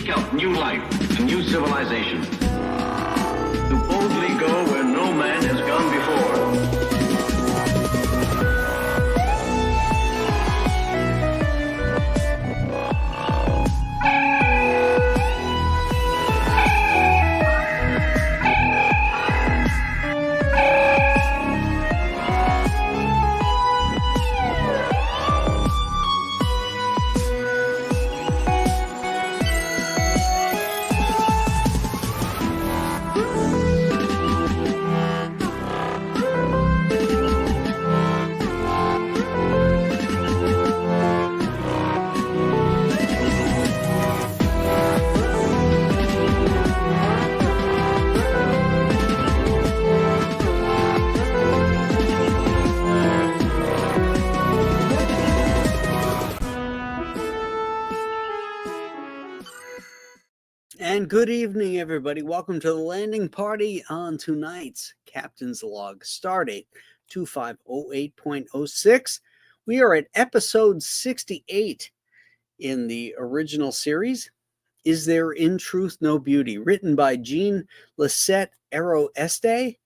seek out new life and new civilization, to boldly go where no man has gone before. And good evening, everybody. Welcome to the landing party on tonight's Captain's Log, Stardate 2508.06. We are at episode 68 in the original series, Is There in Truth No Beauty? Written by Jean Lisette Este.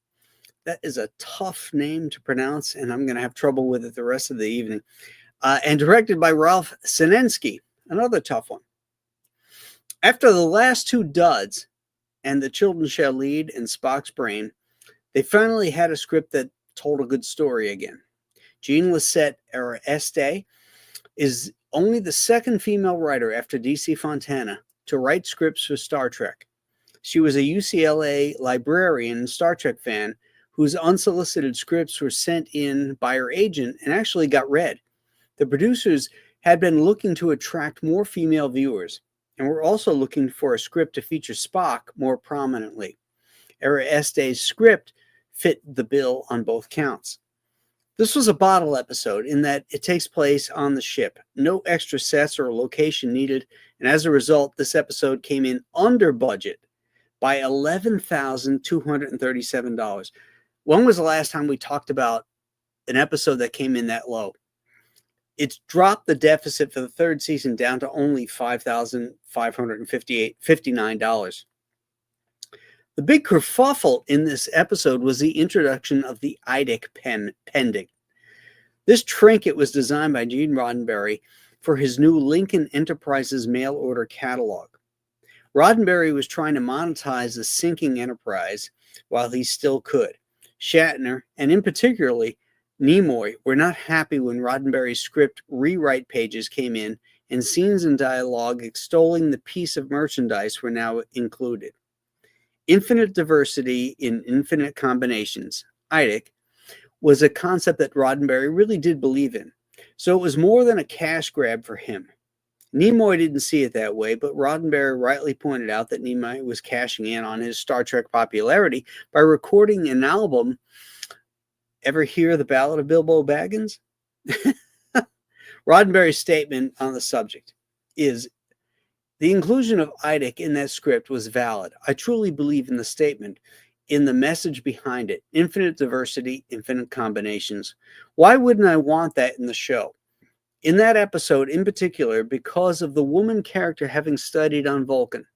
That is a tough name to pronounce, and I'm going to have trouble with it the rest of the evening. And directed by Ralph Sinensky, another tough one. After the last two duds, and The Children Shall Lead and Spock's Brain, they finally had a script that told a good story again. Jean Lisette Este is only the second female writer after D.C. Fontana to write scripts for Star Trek. She was a UCLA librarian and Star Trek fan whose unsolicited scripts were sent in by her agent and actually got read. The producers had been looking to attract more female viewers, and we're also looking for a script to feature Spock more prominently. Este's script fit the bill on both counts. This was a bottle episode in that it takes place on the ship. No extra sets or location needed, and as a result, this episode came in under budget by $11,237. When was the last time we talked about an episode that came in that low? It's dropped the deficit for the third season down to only $5,559. The big kerfuffle in this episode was the introduction of the IDIC pendant. This trinket was designed by Gene Roddenberry for his new Lincoln Enterprises mail order catalog. Roddenberry was trying to monetize the sinking Enterprise while he still could. Shatner, and in particularly Nimoy, were not happy when Roddenberry's script rewrite pages came in and scenes and dialogue extolling the piece of merchandise were now included. Infinite diversity in infinite combinations, IDIC, was a concept that Roddenberry really did believe in, so it was more than a cash grab for him. Nimoy didn't see it that way, but Roddenberry rightly pointed out that Nimoy was cashing in on his Star Trek popularity by recording an album. Ever hear the Ballad of Bilbo Baggins? Roddenberry's statement on the subject is, the inclusion of IDIC in that script was valid. I truly believe in the statement, in the message behind it. Infinite diversity, infinite combinations. Why wouldn't I want that in the show? In that episode in particular, because of the woman character having studied on Vulcan.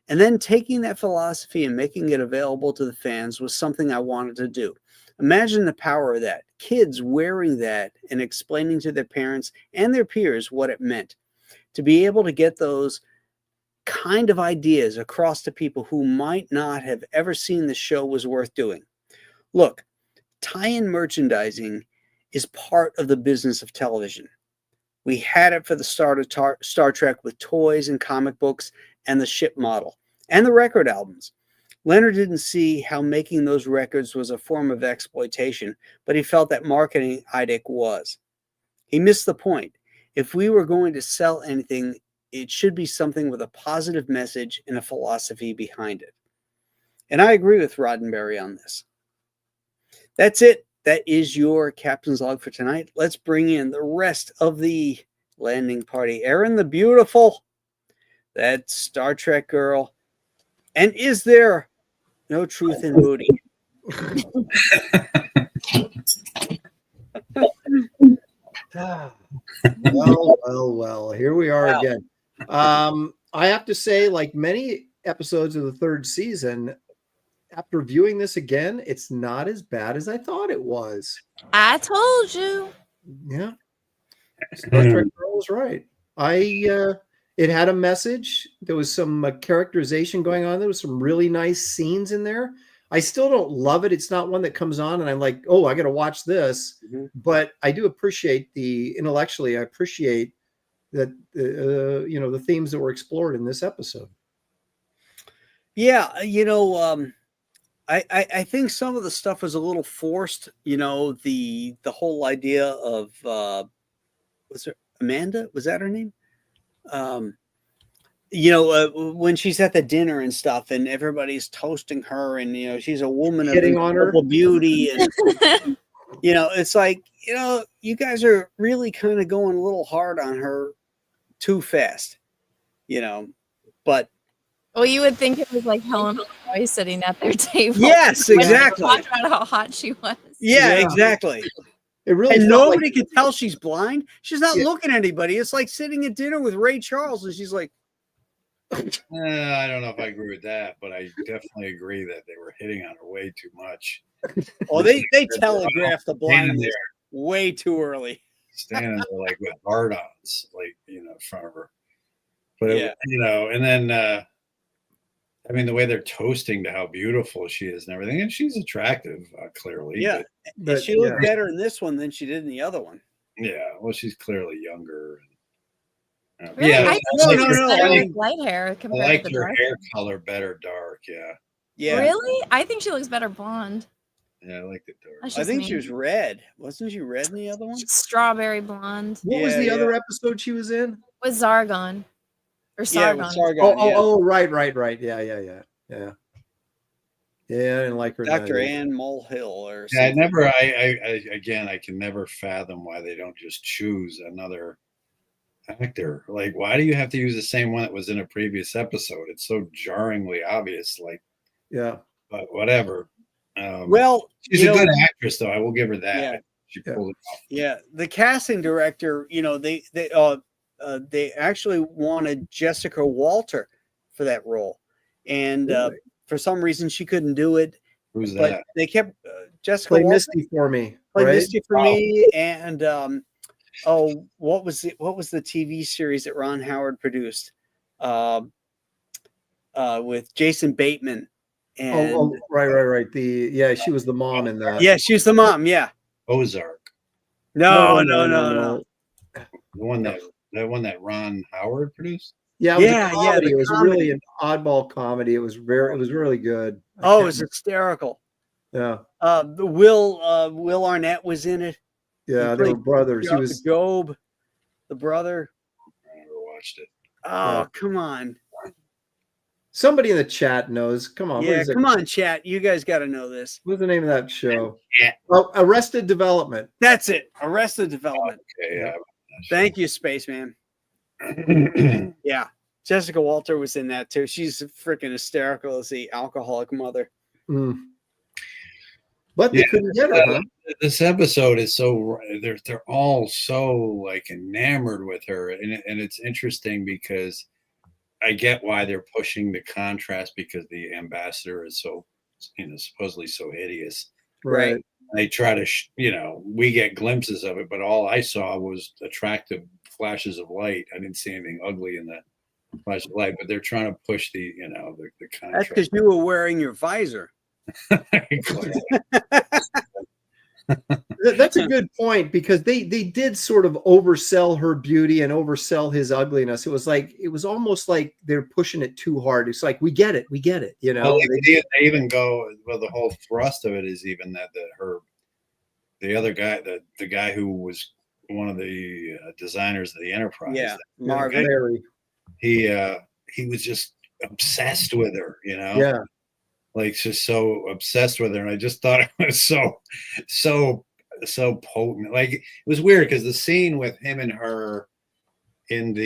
And then taking that philosophy and making it available to the fans was something I wanted to do. Imagine the power of that. Kids wearing that and explaining to their parents and their peers what it meant. To be able to get those kind of ideas across to people who might not have ever seen the show was worth doing. Look, tie-in merchandising is part of the business of television. We had it for the start of Star Trek with toys and comic books and the ship model and the record albums. Leonard didn't see how making those records was a form of exploitation, but he felt that marketing IDIC was. He missed the point. If we were going to sell anything, it should be something with a positive message and a philosophy behind it. And I agree with Roddenberry on this. That's it. That is your Captain's Log for tonight. Let's bring in the rest of the landing party. Erin the Beautiful, that Star Trek girl. And is there no truth in booty? Well, here we are again. I have to say, like many episodes of the third season, after viewing this again, it's not as bad as I thought it was. I told you. Yeah. Star Trek Girl was right. It had a message. There was some characterization going on. There was some really nice scenes in there. I still don't love it. It's not one that comes on and I'm like, oh, I got to watch this. But I do appreciate intellectually. I appreciate that the themes that were explored in this episode. Yeah, I think some of the stuff was a little forced. The whole idea of was it Amanda? Was that her name? When she's at the dinner and stuff, and everybody's toasting her, and she's a woman Hitting of on her. incredible beauty, and it's like you guys are really kind of going a little hard on her too fast, but. Well, you would think it was like Helen Roy sitting at their table. Yes, exactly. Talking about how hot she was. Yeah, exactly. It really and felt nobody like, can tell she's blind. She's not looking at anybody. It's like sitting at dinner with Ray Charles, and she's like, I don't know if I agree with that, but I definitely agree that they were hitting on her way too much. "Oh, they telegraphed the blindness way too early." Standing there like with hard-ons, like in front of her. But and then I mean, the way they're toasting to how beautiful she is and everything, and she's attractive, clearly. Yeah, but she looked better in this one than she did in the other one. Yeah, well, she's clearly younger. Really? Yeah, I think she's better with light hair compared I like to the her dark hair color better dark. Yeah. Really? I think she looks better blonde. Yeah, I like it dark. That's I just think me. she was red. Wasn't she red in the other one? Strawberry blonde. what was the other episode she was in? With Zargon. Or Yeah, Sargon. with Sargon. Right. Yeah. Yeah, I didn't like her. Dr. Ann Mulhill or Yeah, something. I can never fathom why they don't just choose another actor. Like, why do you have to use the same one that was in a previous episode? It's so jarringly obvious. Like, but whatever. Well, she's a good actress, though. I will give her that. Yeah. She pulled it off. Yeah, the casting director, they actually wanted Jessica Walter for that role, and for some reason she couldn't do it. Who's but that? They kept Jessica Play Walter, Misty for me. Play right? Misty for me, and what was the TV series that Ron Howard produced with Jason Bateman? And right. She was the mom in that. Yeah, she's the mom. Yeah. Ozark. No. The one that Ron Howard produced. Yeah, it was a comedy. It was really an oddball comedy. It was really good. Oh, it was hysterical. Yeah. Will Arnett was in it. Yeah, they were brothers. He was Job, the brother. I never watched it. Oh, come on. Somebody in the chat knows. Come on. Yeah, come on, chat. You guys got to know this. What's the name of that show? Yeah. Oh, Arrested Development. That's it. Arrested Development. Okay, yeah. Thank you, Spaceman. Yeah. Jessica Walter was in that too. She's freaking hysterical as the alcoholic mother. But they couldn't get her, huh? This episode is so they're all so like enamored with her, and it's interesting because I get why they're pushing the contrast because the ambassador is so supposedly so hideous. Right. They try to we get glimpses of it, but all I saw was attractive flashes of light. I didn't see anything ugly in that flash of light, but they're trying to push the contrast. That's because you were wearing your visor. That's a good point because they did sort of oversell her beauty and oversell his ugliness. It was almost like they're pushing it too hard. It's like we get it. Well, they even go. Well, the whole thrust of it is even that the other guy, the guy who was one of the designers of the Enterprise. Yeah, Marvin. He was just obsessed with her. Yeah. Like just so obsessed with her, and I just thought it was so potent. Like it was weird because the scene with him and her in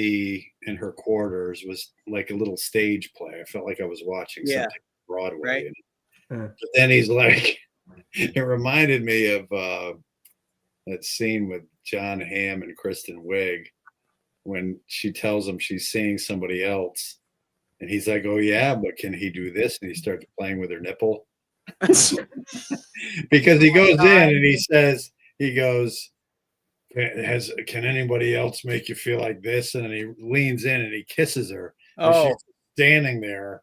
her quarters was like a little stage play. I felt like I was watching something Broadway. Right. But then he's like, it reminded me of that scene with John Hamm and Kristen Wiig when she tells him she's seeing somebody else, and he's like, "Oh yeah, but can he do this?" And he starts playing with her nipple because he goes in and he says, he goes, can anybody else make you feel like this? And then he leans in and he kisses her. And she's standing there,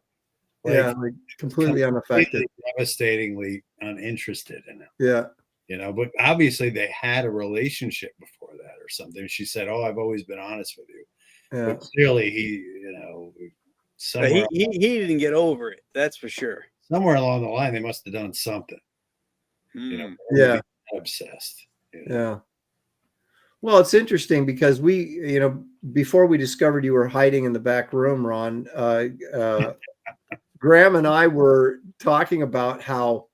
like completely unaffected, devastatingly uninterested in him. Yeah. You know, but obviously they had a relationship before that or something. She said, "Oh, I've always been honest with you." Yeah. But clearly he, you know, somewhere he didn't get over it. That's for sure. Somewhere along the line, they must have done something. You know, yeah, obsessed. You know? Yeah. Well, it's interesting because before we discovered you were hiding in the back room, Ron, Graham and I were talking about how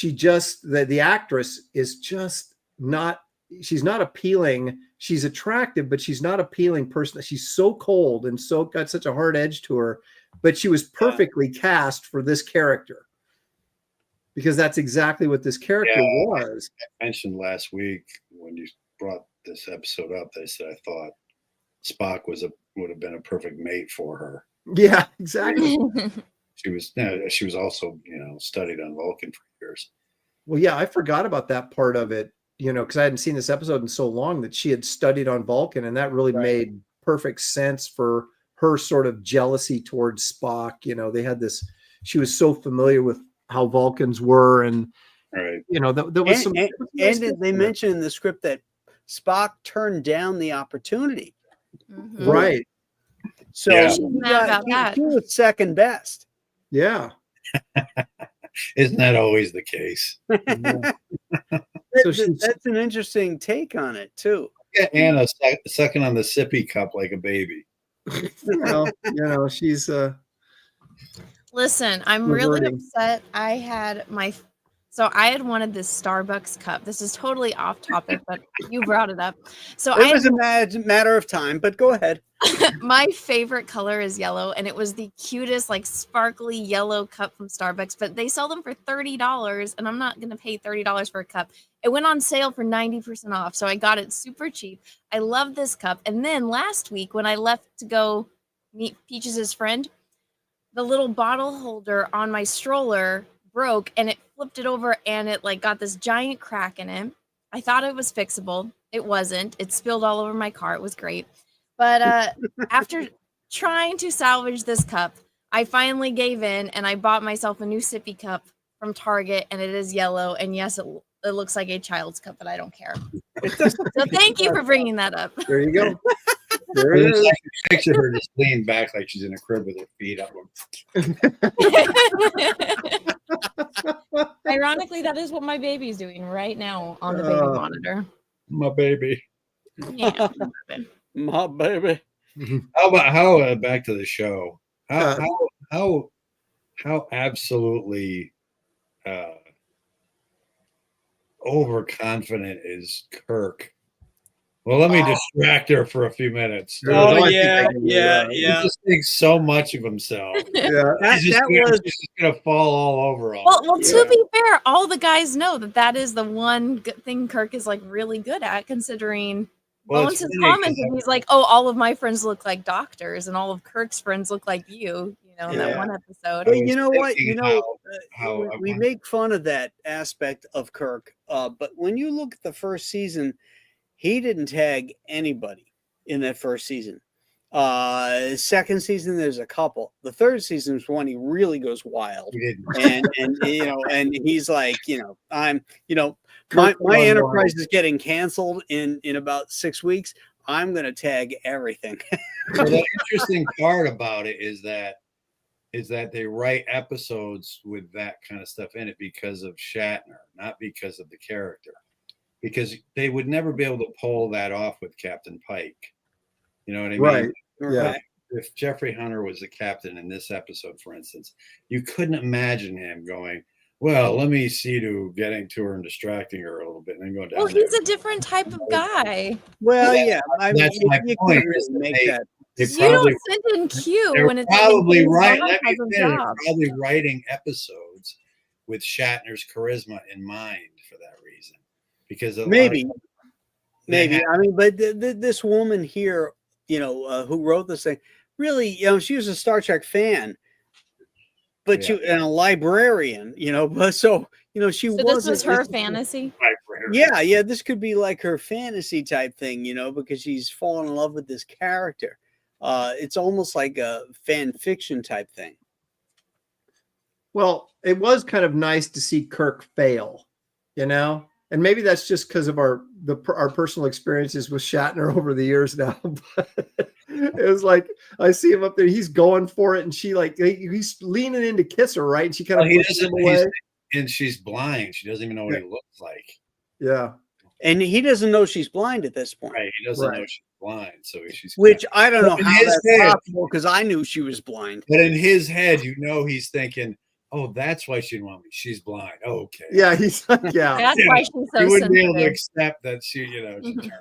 the actress is just not, she's not appealing. She's attractive, but she's not appealing person. She's so cold and so got such a hard edge to her, but she was perfectly cast for this character because that's exactly what this character was. I mentioned last week when you brought this episode up, I said I thought Spock would have been a perfect mate for her. Yeah, exactly. She was also, studied on Vulcan for years. Well, yeah, I forgot about that part of it, because I hadn't seen this episode in so long that she had studied on Vulcan, and that really made perfect sense for her sort of jealousy towards Spock. They had this, she was so familiar with how Vulcans were, and there was some. And they mentioned in the script that Spock turned down the opportunity. Mm-hmm. Right. So he was second best. Yeah. Isn't that always the case? So that's an interesting take on it too. Yeah, Anna sucking on the sippy cup like a baby. She's Listen, I'm really upset. I had wanted this Starbucks cup. This is totally off topic, but you brought it up. So it was a matter of time, but go ahead. My favorite color is yellow, and it was the cutest, like sparkly yellow cup from Starbucks, but they sell them for $30, and I'm not going to pay $30 for a cup. It went on sale for 90% off, so I got it super cheap. I love this cup. And then last week when I left to go meet Peaches' friend, the little bottle holder on my stroller broke, and it flipped it over, and it got this giant crack in it. I thought it was fixable. It wasn't. It spilled all over my car. It was great. But after trying to salvage this cup, I finally gave in, and I bought myself a new sippy cup from Target, and it is yellow. And yes, it looks like a child's cup, but I don't care. So thank you for bringing that up. There you go. There it is. Picture her just leaning back like she's in a crib with her feet up. Ironically, that is what my baby's doing right now on the baby monitor. My baby. Yeah. My baby. How back to the show? How absolutely overconfident is Kirk? Well, let me distract her for a few minutes. Oh, yeah. He just thinks so much of himself. Yeah, He's just gonna fall all over all. Well, to be fair, all the guys know that is the one good thing Kirk is really good at, considering Bones has commented. He's like, "Oh, all of my friends look like doctors, and all of Kirk's friends look like you." In that one episode. But you know what? We make fun of that aspect of Kirk, but when you look at the first season, he didn't tag anybody in that first season. Second season, there's a couple. The third season is when he really goes wild, and he's like, my Enterprise is getting canceled in about 6 weeks. I'm gonna tag everything. So the interesting part about it is that they write episodes with that kind of stuff in it because of Shatner, not because of the character. Because they would never be able to pull that off with Captain Pike. You know what I mean? Right. Yeah. If Jeffrey Hunter was the captain in this episode, for instance, you couldn't imagine him going, well, let me see to getting to her and distracting her a little bit and then going down. Well, he's a different type of guy. Well, yeah. That's my point. You don't send in Q when it's probably right. They're probably writing episodes with Shatner's charisma in mind for that reason. Because maybe. I mean, but this woman here who wrote this thing, really, she was a Star Trek fan, but and a librarian, but so she So this was her fantasy. Yeah, this could be like her fantasy type thing, because she's fallen in love with this character. It's almost like a fan fiction type thing. Well, it was kind of nice to see Kirk fail, and maybe that's just because of our personal experiences with Shatner over the years now. But it was like I see him up there, he's going for it, and he's leaning in to kiss her, right? And she kind of pushes him away. And she's blind. She doesn't even know what he looks like. Yeah. And he doesn't know she's blind at this point. Right. He doesn't know she's blind. So she's which I don't know how that's possible, because I knew she was blind. But in his head, he's thinking, oh, that's why she didn't want me. She's blind. Oh, okay. Yeah, he's yeah. That's why she's so he wouldn't sensitive. be able to accept that she turned it down.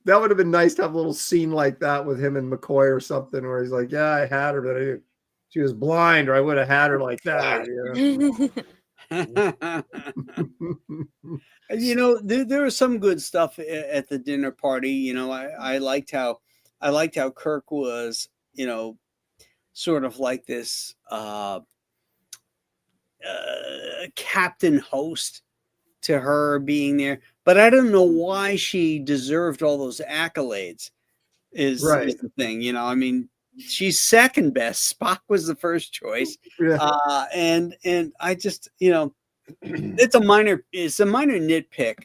That would have been nice to have a little scene like that with him and McCoy or something, where he's like, yeah, I had her, but she was blind, or I would have had her like that. There was some good stuff at the dinner party. I liked how Kirk was, sort of like this captain host to her being there, but I don't know why she deserved all those accolades. Is the thing, I mean, she's second best. Spock was the first choice. And I just, it's a minor nitpick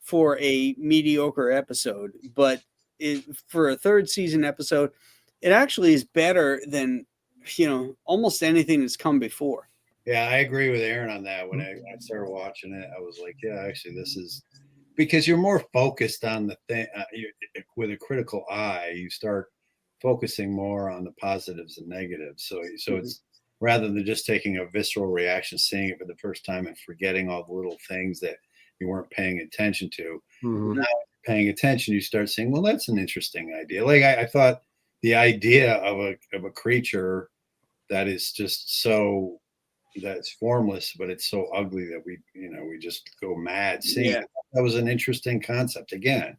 for a mediocre episode, but for a third season episode, it actually is better than, almost anything that's come before. Yeah, I agree with Aaron on that. When I started watching it, I was like, yeah, actually, this is because you're more focused on the thing with a critical eye. You start focusing more on the positives and negatives. So it's rather than just taking a visceral reaction, seeing it for the first time and forgetting all the little things that you weren't paying attention to. Now, paying attention, you start saying, well, that's an interesting idea. Like I thought the idea of a creature that is just so that's formless, but it's so ugly that we just go mad seeing it. That was an interesting concept. Again,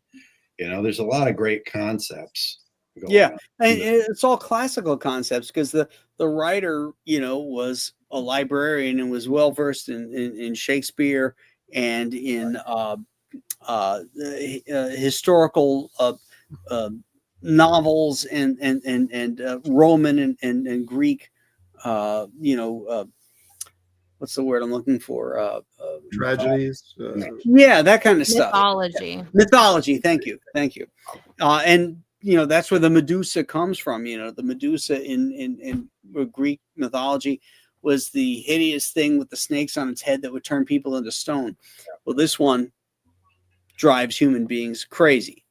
there's a lot of great concepts. And it's all classical concepts, because the writer, was a librarian and was well versed in Shakespeare and in historical novels and Roman and Greek, what's the word I'm looking for? Tragedies. That kind of stuff. Mythology. Thank you. And that's where the Medusa comes from. The Medusa in Greek mythology was the hideous thing with the snakes on its head that would turn people into stone. Well, this one drives human beings crazy.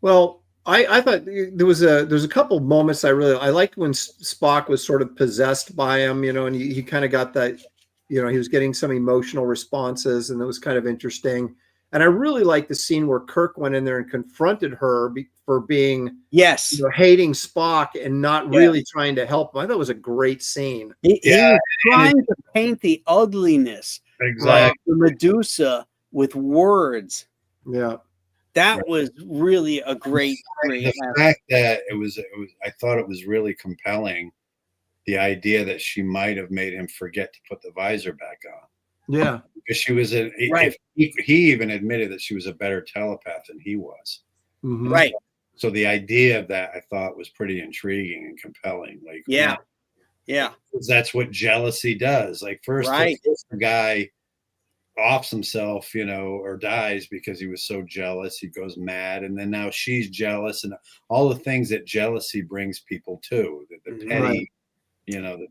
Well, I thought there's a couple moments I liked when Spock was sort of possessed by him, and he kind of got that, he was getting some emotional responses, and it was kind of interesting. And I really liked the scene where Kirk went in there and confronted her for being hating Spock and not really trying to help him. I thought it was a great scene. He was trying to paint the ugliness of the Medusa with words. Yeah. That was really a great the fact that it was I thought it was really compelling, the idea that she might have made him forget to put the visor back on. Yeah, because she was he even admitted that she was a better telepath than he was. Right. So the idea of that I thought was pretty intriguing and compelling. Like because that's what jealousy does. Like first the guy offs himself, or dies because he was so jealous, he goes mad, and then now she's jealous, and all the things that jealousy brings people to, the petty,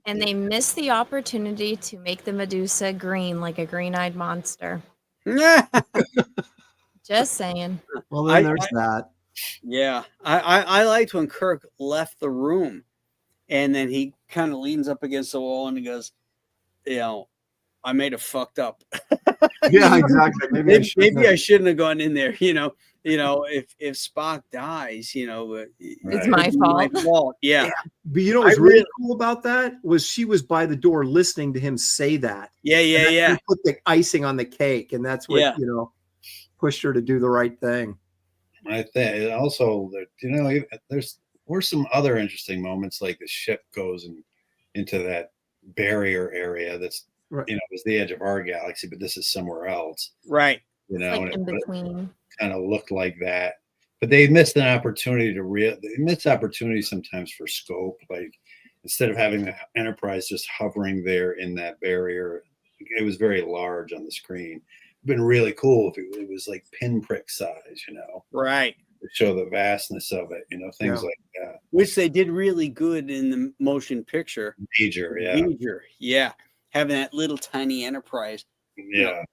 and they miss the opportunity to make the Medusa green, like a green-eyed monster. Just saying. Well, then there's that. Yeah, I liked when Kirk left the room, and then he kind of leans up against the wall and he goes, I may have fucked up. Yeah, exactly. Maybe I shouldn't have gone in there. If Spock dies, it's my fault. Yeah. But what's really cool about that was she was by the door listening to him say that. Yeah. He put the icing on the cake, and that's what pushed her to do the right thing. I think also that were some other interesting moments, like the ship goes into that barrier area that's Right. was the edge of our galaxy, but this is somewhere else. Right. It's And like in it between. kind of looked like that. But they missed an opportunity they missed opportunities sometimes for scope. Like instead of having the Enterprise just hovering there in that barrier, it was very large on the screen. It'd been really cool if it was like pinprick size, Right. to show the vastness of it, things Yeah. like that. Which they did really good in the motion picture. Major, yeah. Major, yeah. Having that little tiny Enterprise Yeah.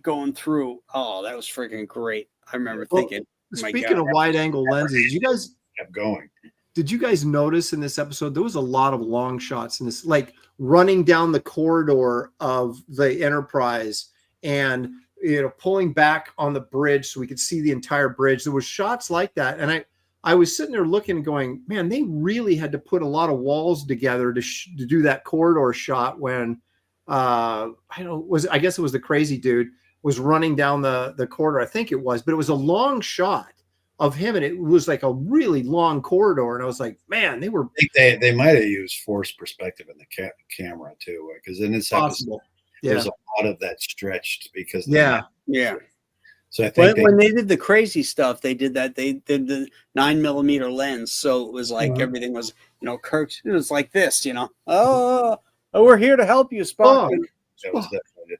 going through. Oh, that was freaking great. I remember Well, thinking, my speaking God. of wide angle lenses, Kept going. did you guys notice in this episode there was a lot of long shots in this, like running down the corridor of the Enterprise and pulling back on the bridge so we could see the entire bridge. There was shots like that, and I was sitting there looking and going, man, they really had to put a lot of walls together to do that corridor shot when I guess it was the crazy dude was running down the corridor. I think it was, but it was a long shot of him, and it was like a really long corridor. And I was like, man, they were. I think they might have used forced perspective in the camera too, because in this Possible. episode, there's a lot of that stretched because Yeah. So I think when they did the crazy stuff, they did that. They did the 9mm lens, so it was like everything was, Kirk's. It was like this, Oh, we're here to help you, Spock. That was definitely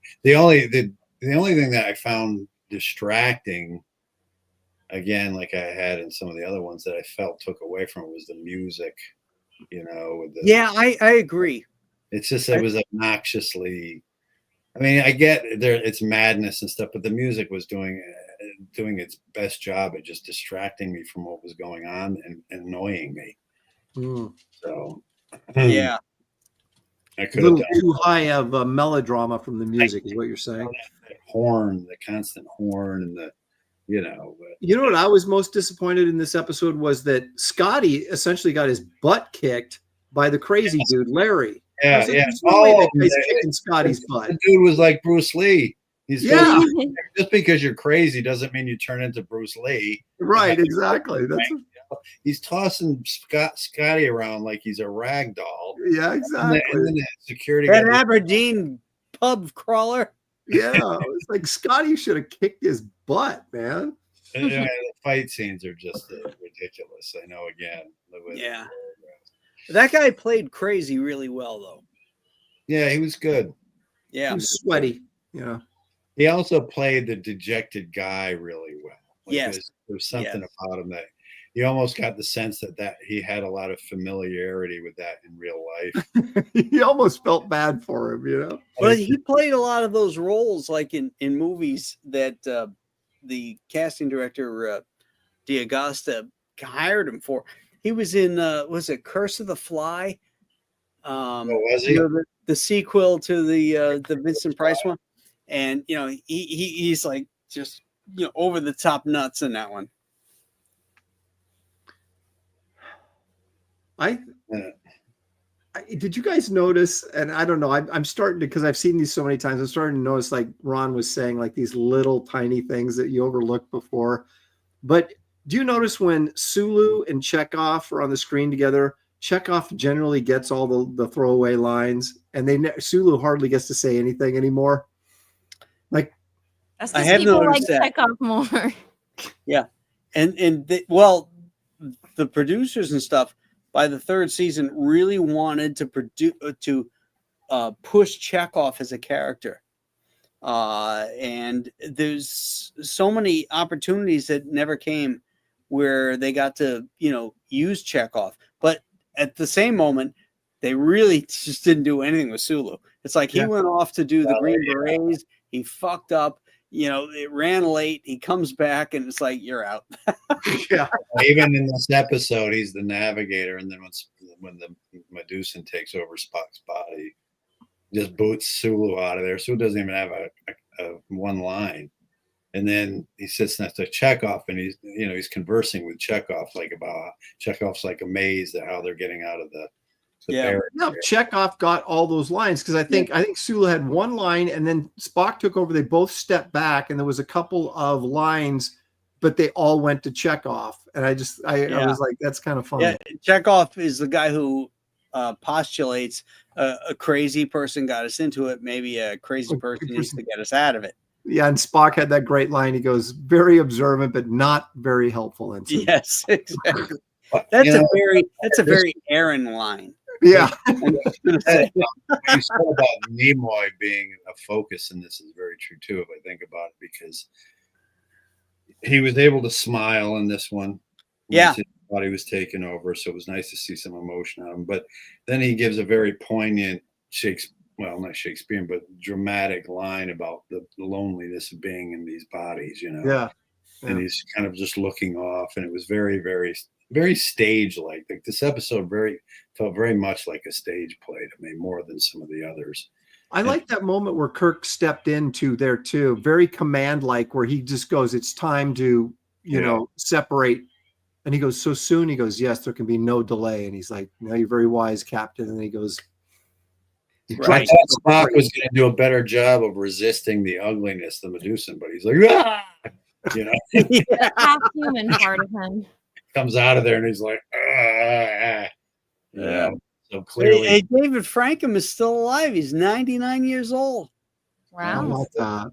the only thing that I found distracting, again, like I had in some of the other ones that I felt took away from it, was the music. I agree. It's just it was obnoxiously. I mean, I get it's madness and stuff, but the music was doing its best job at just distracting me from what was going on and annoying me. So yeah, A I could have little done too high of a melodrama from the music, is what you're saying. that horn, the constant horn, and the You know what I was most disappointed in this episode was that Scotty essentially got his butt kicked by the crazy dude, Larry. Yeah, Like, yeah. there's no way that guy's kicking Scotty's butt. The dude was like Bruce Lee. Yeah. Just because you're crazy doesn't mean you turn into Bruce Lee. Right, exactly. He's tossing Scotty around like he's a rag doll. Yeah, exactly. And then the security that guy, Aberdeen pub crawler. Yeah, it's like Scotty should have kicked his butt, man. the fight scenes are just ridiculous. I know. Again, Yeah. That guy played crazy really well, though. Yeah, he was good. Yeah, He was sweaty. Yeah. He also played the dejected guy really well. Yes. There's something about him that you almost got the sense that he had a lot of familiarity with that in real life. He almost felt bad for him, But he played a lot of those roles, like in movies that the casting director D'Agosta hired him for. He was in was it Curse of the Fly? Was he? The sequel to the Vincent Price one, and he's like just over the top nuts in that one. Did you guys notice? And I don't know. I'm starting to, because I've seen these so many times. I'm starting to notice, like Ron was saying, like these little tiny things that you overlooked before. But do you notice when Sulu and Chekhov are on the screen together? Chekhov generally gets all the throwaway lines, and Sulu hardly gets to say anything anymore. Like, That's I because have people like noticed that. Chekhov more. Yeah, and the producers and stuff by the third season really wanted to push Chekhov as a character, and there's so many opportunities that never came where they got to use Chekhov, but at the same moment they really just didn't do anything with Sulu. It's like he went off to do the Green Berets. He fucked up. It ran late. He comes back, and it's like, you're out. yeah. Even in this episode, he's the navigator, and then when the Medusan takes over Spock's body, just boots Sulu out of there. Sulu doesn't even have a one line, and then he sits next to Chekhov, and he's conversing with Chekhov about Chekhov's like amazed at how they're getting out of the barrier. No, Chekhov got all those lines, because I think Sulu had one line, and then Spock took over. They both stepped back, and there was a couple of lines but they all went to Chekhov, and I was like, that's kind of funny. Yeah, Chekhov is the guy who postulates a crazy person got us into it. Maybe a crazy person needs to get us out of it. Yeah, and Spock had that great line. He goes, "Very observant, but not very helpful." And so, yes, exactly. That's a very Aaron line. Yeah. What you said about Nimoy being a focus in this is very true too, if I think about it, because he was able to smile in this one. Yeah. He thought he was taken over, so it was nice to see some emotion out of him. But then he gives a very poignant not Shakespearean, but dramatic line about the loneliness of being in these bodies, Yeah. And he's kind of just looking off, and it was very, very, very stage-like. Like this episode felt very much like a stage play to me, more than some of the others. I like that moment where Kirk stepped into there too, very command-like, where he just goes, "It's time to, separate." And he goes, "So soon?" He goes, "Yes, there can be no delay." And he's like, "No, you're very wise, Captain." And then he goes, I thought Spock was going to do a better job of resisting the ugliness of the Medusan, but he's like, "Ah!" The half human part of him comes out of there and he's like, "Ah!" So clearly, hey, David Frankham is still alive. He's 99 years old. wow.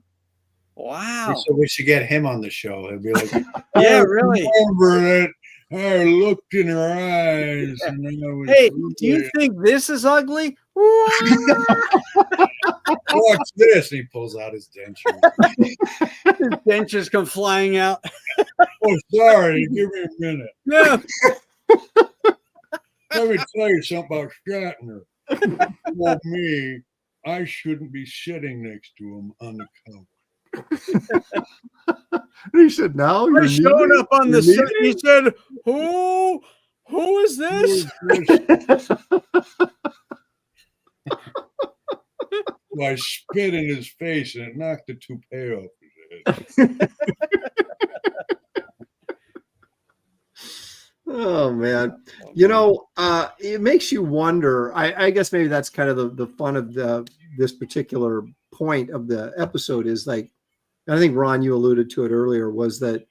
Wow. So we should get him on the show. He'll be like, yeah, really. Remember that I looked in her eyes. And I was hey, do you think this is ugly? Watch this. And he pulls out his dentures. His dentures come flying out. Oh, sorry. Give me a minute. No. Let me tell you something about Shatner. For me, I shouldn't be sitting next to him on the couch. He said, "No, you're showing up on the set." He said, "Who is this?" I spit in his face and it knocked the toupee off his head. Oh man, it makes you wonder. I guess maybe that's kind of the fun of this particular point of the episode is like, and I think Ron, you alluded to it earlier, was that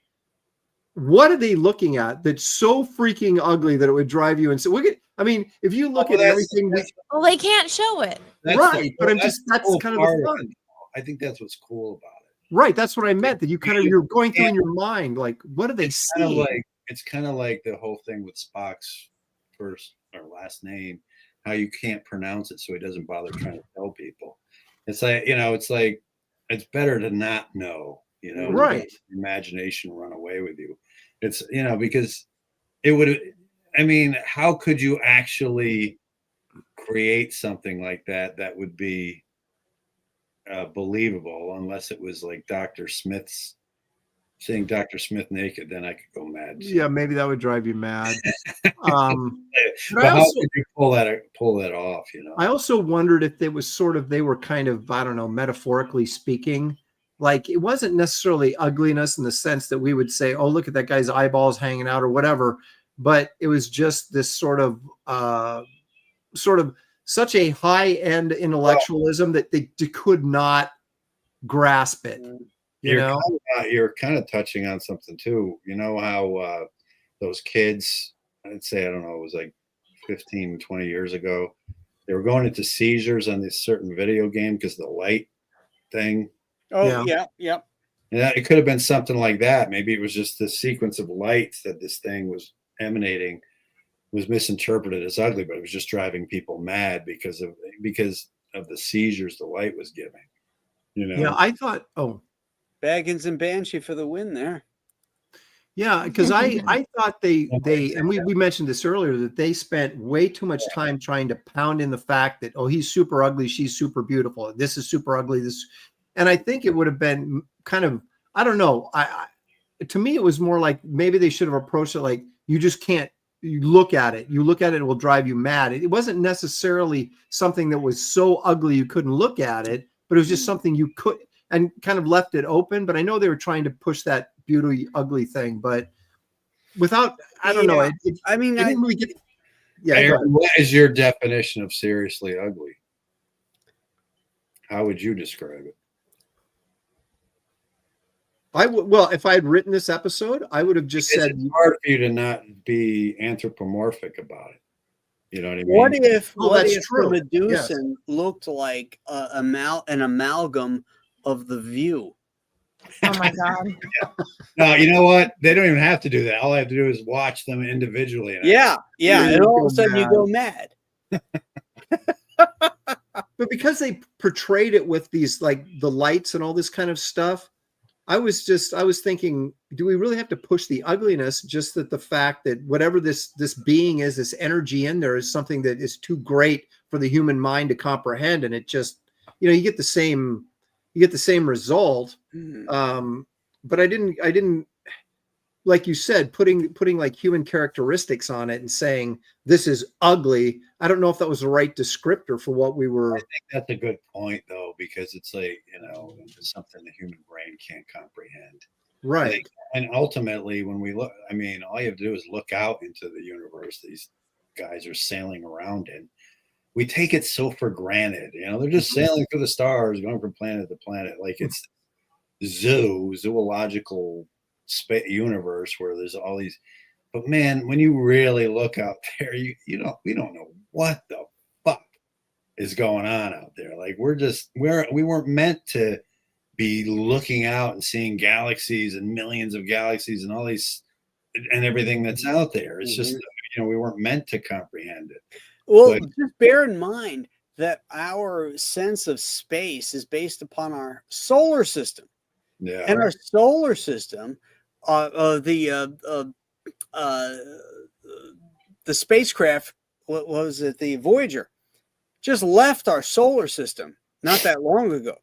what are they looking at that's so freaking ugly that it would drive you insane? If you look at everything, they can't show it, right? But that's kind of the fun. I think that's what's cool about it. Right, that's what I meant. That you're going through in your mind, like, what do they see? It's kind of like the whole thing with Spock's first or last name, how you can't pronounce it, so he doesn't bother trying to tell people. It's like, it's better to not know, right? Imagination run away with you. It's, because it would, how could you actually create something like that would be believable unless it was like Dr. Smith's. Seeing Dr. Smith naked, then I could go mad. Yeah, maybe that would drive you mad. But how could you pull that off? I also wondered if it was they were kind of, I don't know, metaphorically speaking, like it wasn't necessarily ugliness in the sense that we would say, "Oh, look at that guy's eyeballs hanging out" or whatever, but it was just this sort of such a high-end intellectualism that they could not grasp it. You're kind of touching on something too. You know how those kids, I'd say, I don't know, it was like 15, 20 years ago, they were going into seizures on this certain video game because of the light thing. Oh, yeah. Yeah, it could have been something like that. Maybe it was just the sequence of lights that this thing was emanating was misinterpreted as ugly, but it was just driving people mad because of the seizures the light was giving. Yeah, I thought, Baggins and Banshee for the win there. Yeah, because I thought they and we mentioned this earlier, that they spent way too much time trying to pound in the fact that, he's super ugly, she's super beautiful, this is super ugly, and I think it would have been kind of, I don't know, to me it was more like maybe they should have approached it like, you just can't, you look at it, it will drive you mad. It wasn't necessarily something that was so ugly you couldn't look at it, but it was just something you could, and kind of left it open. But I know they were trying to push that beauty ugly thing, but without, I don't know. It didn't really get. Yeah. Aaron, what is your definition of seriously ugly? How would you describe it? Well, if I had written this episode, I would have just Because said, it's hard for you to not be anthropomorphic about it. You know what I mean? What if Oh, what that's if true. the Medusan looked like an amalgam of the View? Oh my god. No, you know what? They don't even have to do that. All I have to do is watch them individually. And Yeah, Yeah, and you all go of a sudden you mad. go mad. but because they portrayed it with these like the lights and all this kind of stuff, I was thinking, do we really have to push the ugliness? Just that the fact that whatever this being is, this energy in there is something that is too great for the human mind to comprehend, and it just, you get the same result. But I didn't, like you said, putting like human characteristics on it and saying this is ugly. I don't know if that was the right descriptor for what we were. I think that's a good point, though, because it's like, it's something the human brain can't comprehend. Right. And ultimately, when we look, I mean, all you have to do is look out into the universe these guys are sailing around in. We take it so for granted. They're just sailing through the stars, going from planet to planet. Like it's zoological space universe where there's all these. But man, when you really look out there, we don't know what the fuck is going on out there. Like we weren't meant to be looking out and seeing galaxies and millions of galaxies and all these and everything that's out there. It's just we weren't meant to comprehend it. Well, just bear in mind that our sense of space is based upon our solar system. Yeah. And our solar system, the spacecraft, what was it, the Voyager, just left our solar system not that long ago.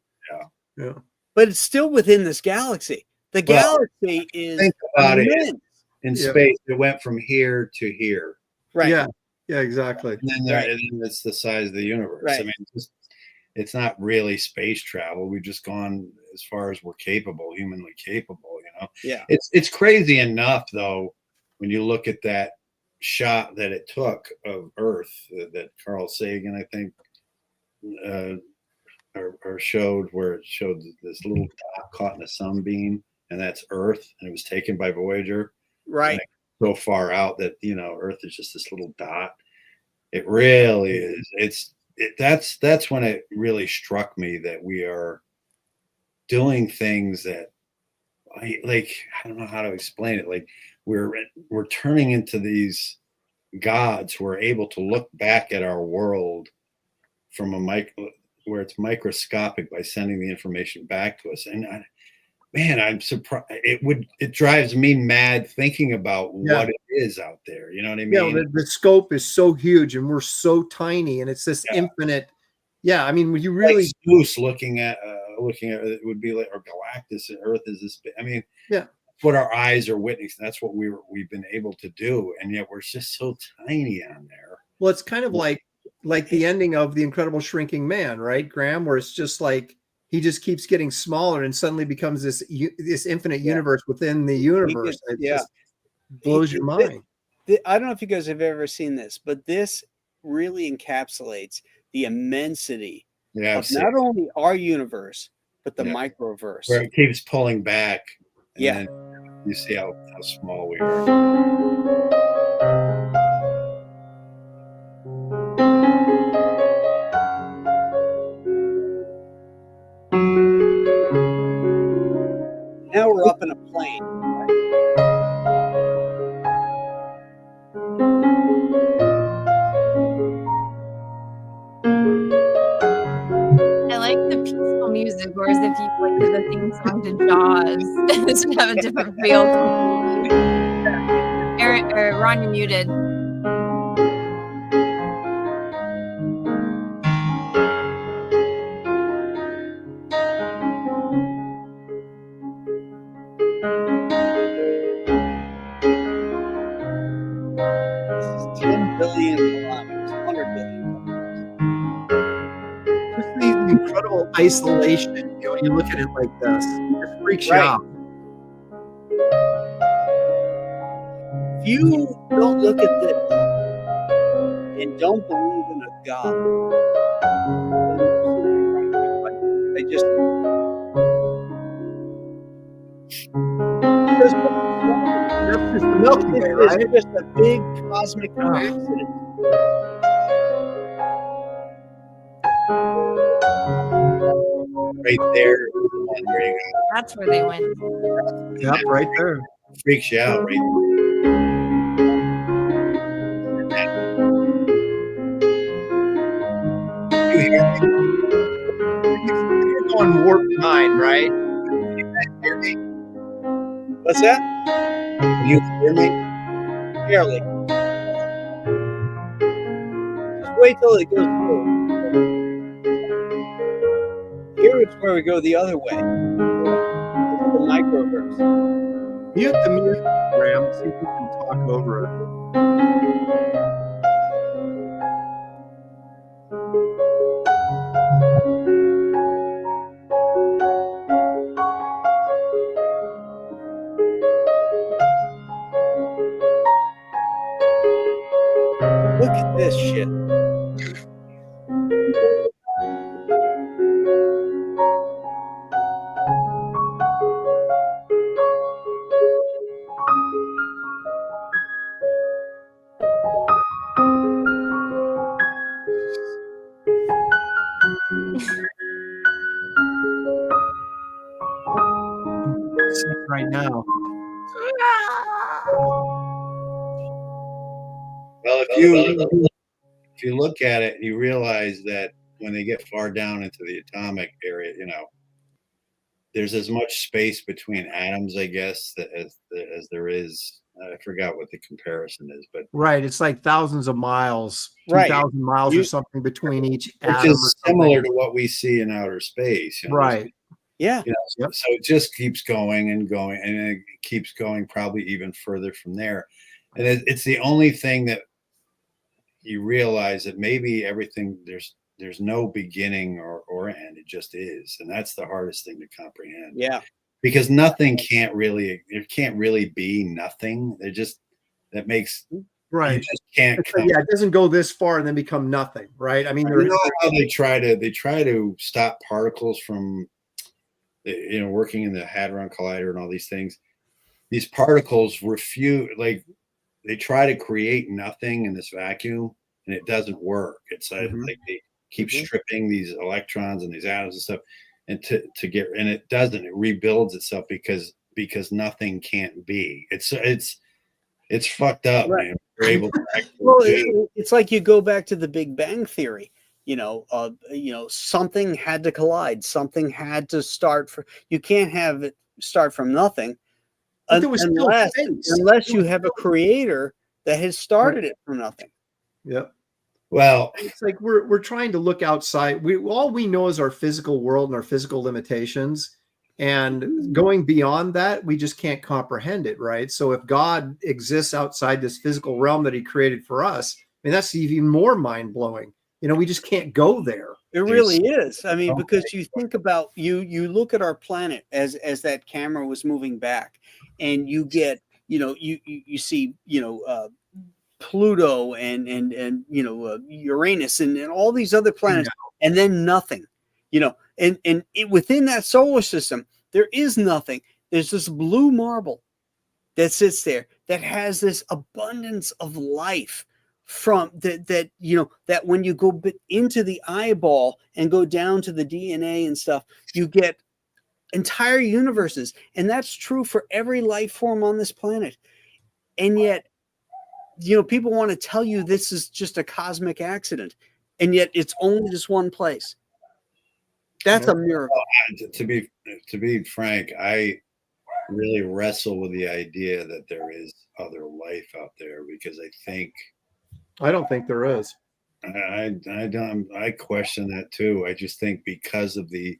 Yeah. But it's still within this galaxy. The galaxy is think about immense. it in space. It went from here to here. Right. Yeah, exactly. And then and then it's the size of the universe. Right. I mean, it's not really space travel. We've just gone as far as we're capable, humanly capable. Yeah. It's crazy enough, though, when you look at that shot that it took of Earth that Carl Sagan, I think, or showed, where it showed this little dot caught in a sunbeam, and that's Earth, and it was taken by Voyager. Right. So far out that Earth is just this little dot. It really is. That's when it really struck me that we are doing things that I don't know how to explain it. Like we're turning into these gods who are able to look back at our world from where it's microscopic by sending the information back to us. And I'm surprised. It drives me mad thinking about what it is out there. You know what I mean? Yeah, the scope is so huge and we're so tiny, and it's this infinite. Yeah, I mean, when you really Zeus looking at it would be like, or Galactus, and Earth is this big. I mean, what our eyes are witnessing. That's what we've been able to do, and yet we're just so tiny on there. Well, it's kind of like the ending of The Incredible Shrinking Man, right, Graham? Where it's just like he just keeps getting smaller and suddenly becomes this infinite universe within the universe. It just blows your mind. I don't know if you guys have ever seen this, but this really encapsulates the immensity of not only our universe, but the microverse. Where it keeps pulling back. And then you see how small we are. Now we're up in a plane. I like the peaceful music, whereas if you played the theme song to Jaws, this would have a different feel completely. Ron, you're muted. This is 10 billion kilometers, 100 billion kilometers. Just the incredible isolation. When you look at it like this, it freaks you out. If you don't look at this and don't believe in a God, I just It's the Milky Way, It's right? just a big cosmic accident. Right there. And there you go. That's where they went. Yep, right there. Freaks you out, right? You hear You're going warp 9, right? me? What's that? You hear me? Barely. Just wait till it goes through. Here is where we go the other way. This is the microverse. Mute the music, Graham. See if you can talk over it. Look at this shit. Right now. Well, if you look at it, you realize that when they get far down into the atomic area, there's as much space between atoms, I guess, as there is. I forgot what the comparison is, but Right. It's like thousands of miles, Right. 2,000 miles You- or something between each which atom. is similar to what we see in outer space. Right. Yeah. Yep. So it just keeps going and going, and it keeps going probably even further from there. And it's the only thing that you realize that maybe everything there's no beginning or end. It just is, and that's the hardest thing to comprehend. Yeah. Because nothing can't really, it can't really be nothing. It just that makes Right. you just can't. Yeah, it doesn't go this far and then become nothing, right? I mean, You know how they try to stop particles from working in the Hadron Collider and all these things. These particles refuse, like they try to create nothing in this vacuum, and it doesn't work. It's like they keep stripping these electrons and these atoms and stuff, and it doesn't. It rebuilds itself because nothing can't be. It's fucked up, Right. man. We're able to Well, actually it's like you go back to the Big Bang Theory. Something had to collide. Something had to start. You can't have it start from nothing, But there was still unless you have a creator that has started it from nothing. Yep. well, It's like we're trying to look outside. All we know is our physical world and our physical limitations. And going beyond that, we just can't comprehend it, right? So if God exists outside this physical realm that he created for us, I mean, that's even more mind-blowing. We just can't go there. It really is. I mean, because you think about you look at our planet as that camera was moving back, and you get you see Pluto and Uranus and all these other planets, and then nothing, and within that solar system there is nothing. There's this blue marble that sits there that has this abundance of life from that when you go into the eyeball and go down to the DNA and stuff, you get entire universes, and that's true for every life form on this planet. And yet people want to tell you this is just a cosmic accident, and yet it's only this one place. That's a miracle. To be frank, I really wrestle with the idea that there is other life out there, because I don't think there is. I question that too. I just think because of the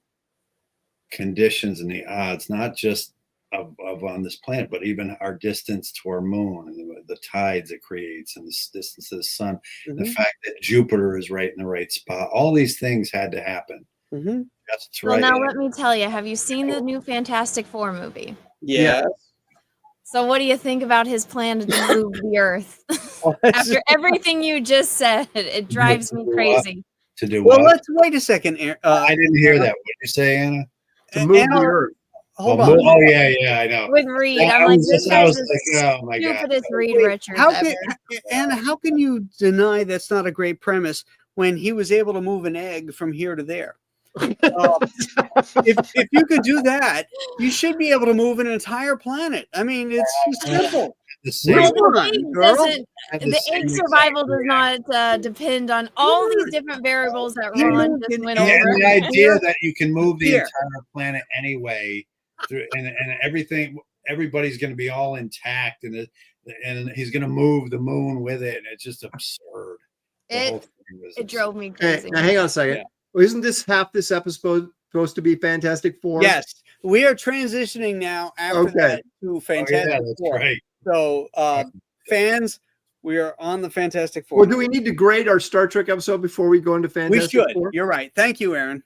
conditions and the odds, not just of on this planet, but even our distance to our moon and the tides it creates and the distance to the sun, the fact that Jupiter is right in the right spot, all these things had to happen. That's right. Well, now let me tell you, have you seen the new Fantastic Four movie? Yeah. So what do you think about his plan to move the Earth? After everything you just said, it drives me crazy. To do well, what? let's wait a second. I didn't hear that. What did you say, Anna? To move the Earth. hold Well, on. oh yeah, I know. With Reed, I I'm like, was this just- I guy's was the like, oh my god. stupidest Reed Wait, Richards how ever. can, Anna, how can you deny that's not a great premise when he was able to move an egg from here to there? If you could do that, you should be able to move an entire planet. I mean, it's just simple. The same, Well, Come the on, egg girl. doesn't. had The same egg exact survival does reaction. not depend on all these different variables that He Ron moved just an went egg. over. And the idea that you can move the Here. entire planet anyway, through, and everything, everybody's going to be all intact, and he's going to move the moon with it, and it's just absurd. The whole It thing was it drove me Hey, crazy. now hang on a second. Yeah. Well, isn't this half this episode supposed to be Fantastic Four? Yes, we are transitioning now after Okay. that to Oh, Fantastic yeah, that's Four. right. So, fans, we are on the Fantastic Four. Well, do we need to grade our Star Trek episode before we go into We Fantastic should. Four? You're right. Thank you, Aaron.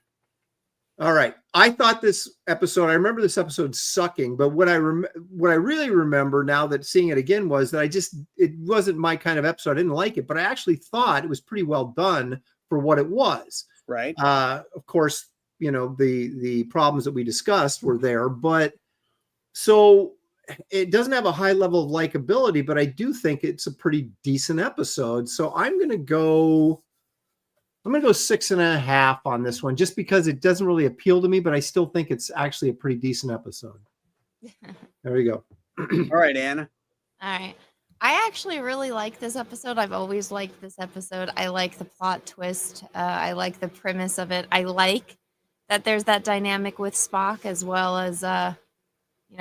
All right. I thought this episode, I remember this episode sucking, but what I really remember now that seeing it again was that it wasn't my kind of episode. I didn't like it, but I actually thought it was pretty well done for what it was. Right. Of course, you know, the problems that we discussed were there, but so it doesn't have a high level of likability, but I do think it's a pretty decent episode. So I'm going to go 6.5 on this one, just because it doesn't really appeal to me, but I still think it's actually a pretty decent episode. There you go. All right, Anna. All right. I actually really like this episode. I've always liked this episode. I like the plot twist. I like the premise of it. I like that there's that dynamic with Spock, as well as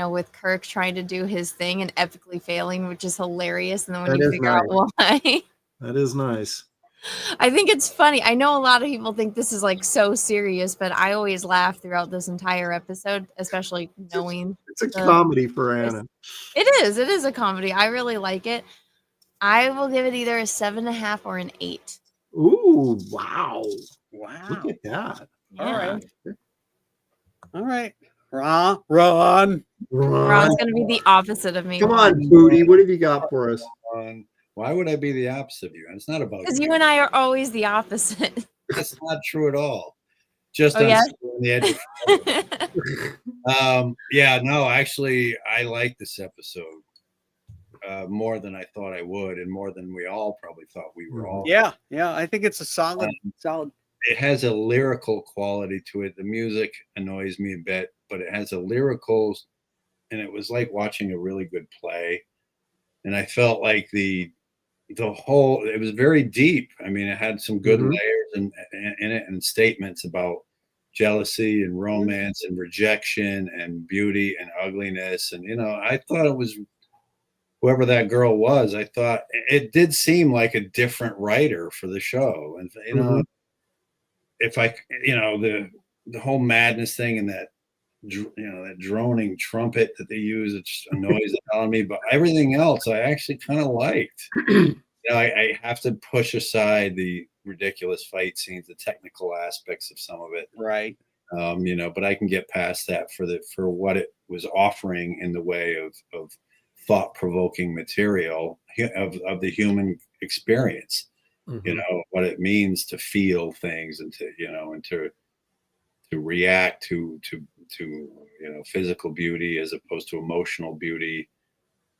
with Kirk trying to do his thing and epically failing, which is hilarious. And then when That you is figure out why. That is nice. I think it's funny. I know a lot of people think this is like so serious, but I always laugh throughout this entire episode, especially knowing It's a comedy for Anna. it is. It is a comedy. I really like it. I will give it either a 7.5 or an 8. Ooh, wow. Wow. Look at that. All right. All right. Ron. Ron's gonna be the opposite of me. Come on, Booty. What have you got for us? Why would I be the opposite of you? And it's not about Because you and I are always the opposite. That's not true at all. Just Oh, on yeah? the edge of yeah, no, actually, I like this episode more than I thought I would, and more than we all probably thought we were all. Yeah. I think it's a solid. It has a lyrical quality to it. The music annoys me a bit, but it has a lyrical, and it was like watching a really good play. And I felt like the whole, it was very deep. I mean, it had some good layers in it, and statements about jealousy and romance and rejection and beauty and ugliness. And, I thought it was, whoever that girl was, I thought it did seem like a different writer for the show. And, if I, the whole madness thing and that, that droning trumpet that they use, it just annoys the hell out of me. But everything else, I actually kind of liked. I have to push aside the ridiculous fight scenes, the technical aspects of some of it, Right. But I can get past that for what it was offering in the way of thought-provoking material of the human experience. What it means to feel things and to react to physical beauty as opposed to emotional beauty.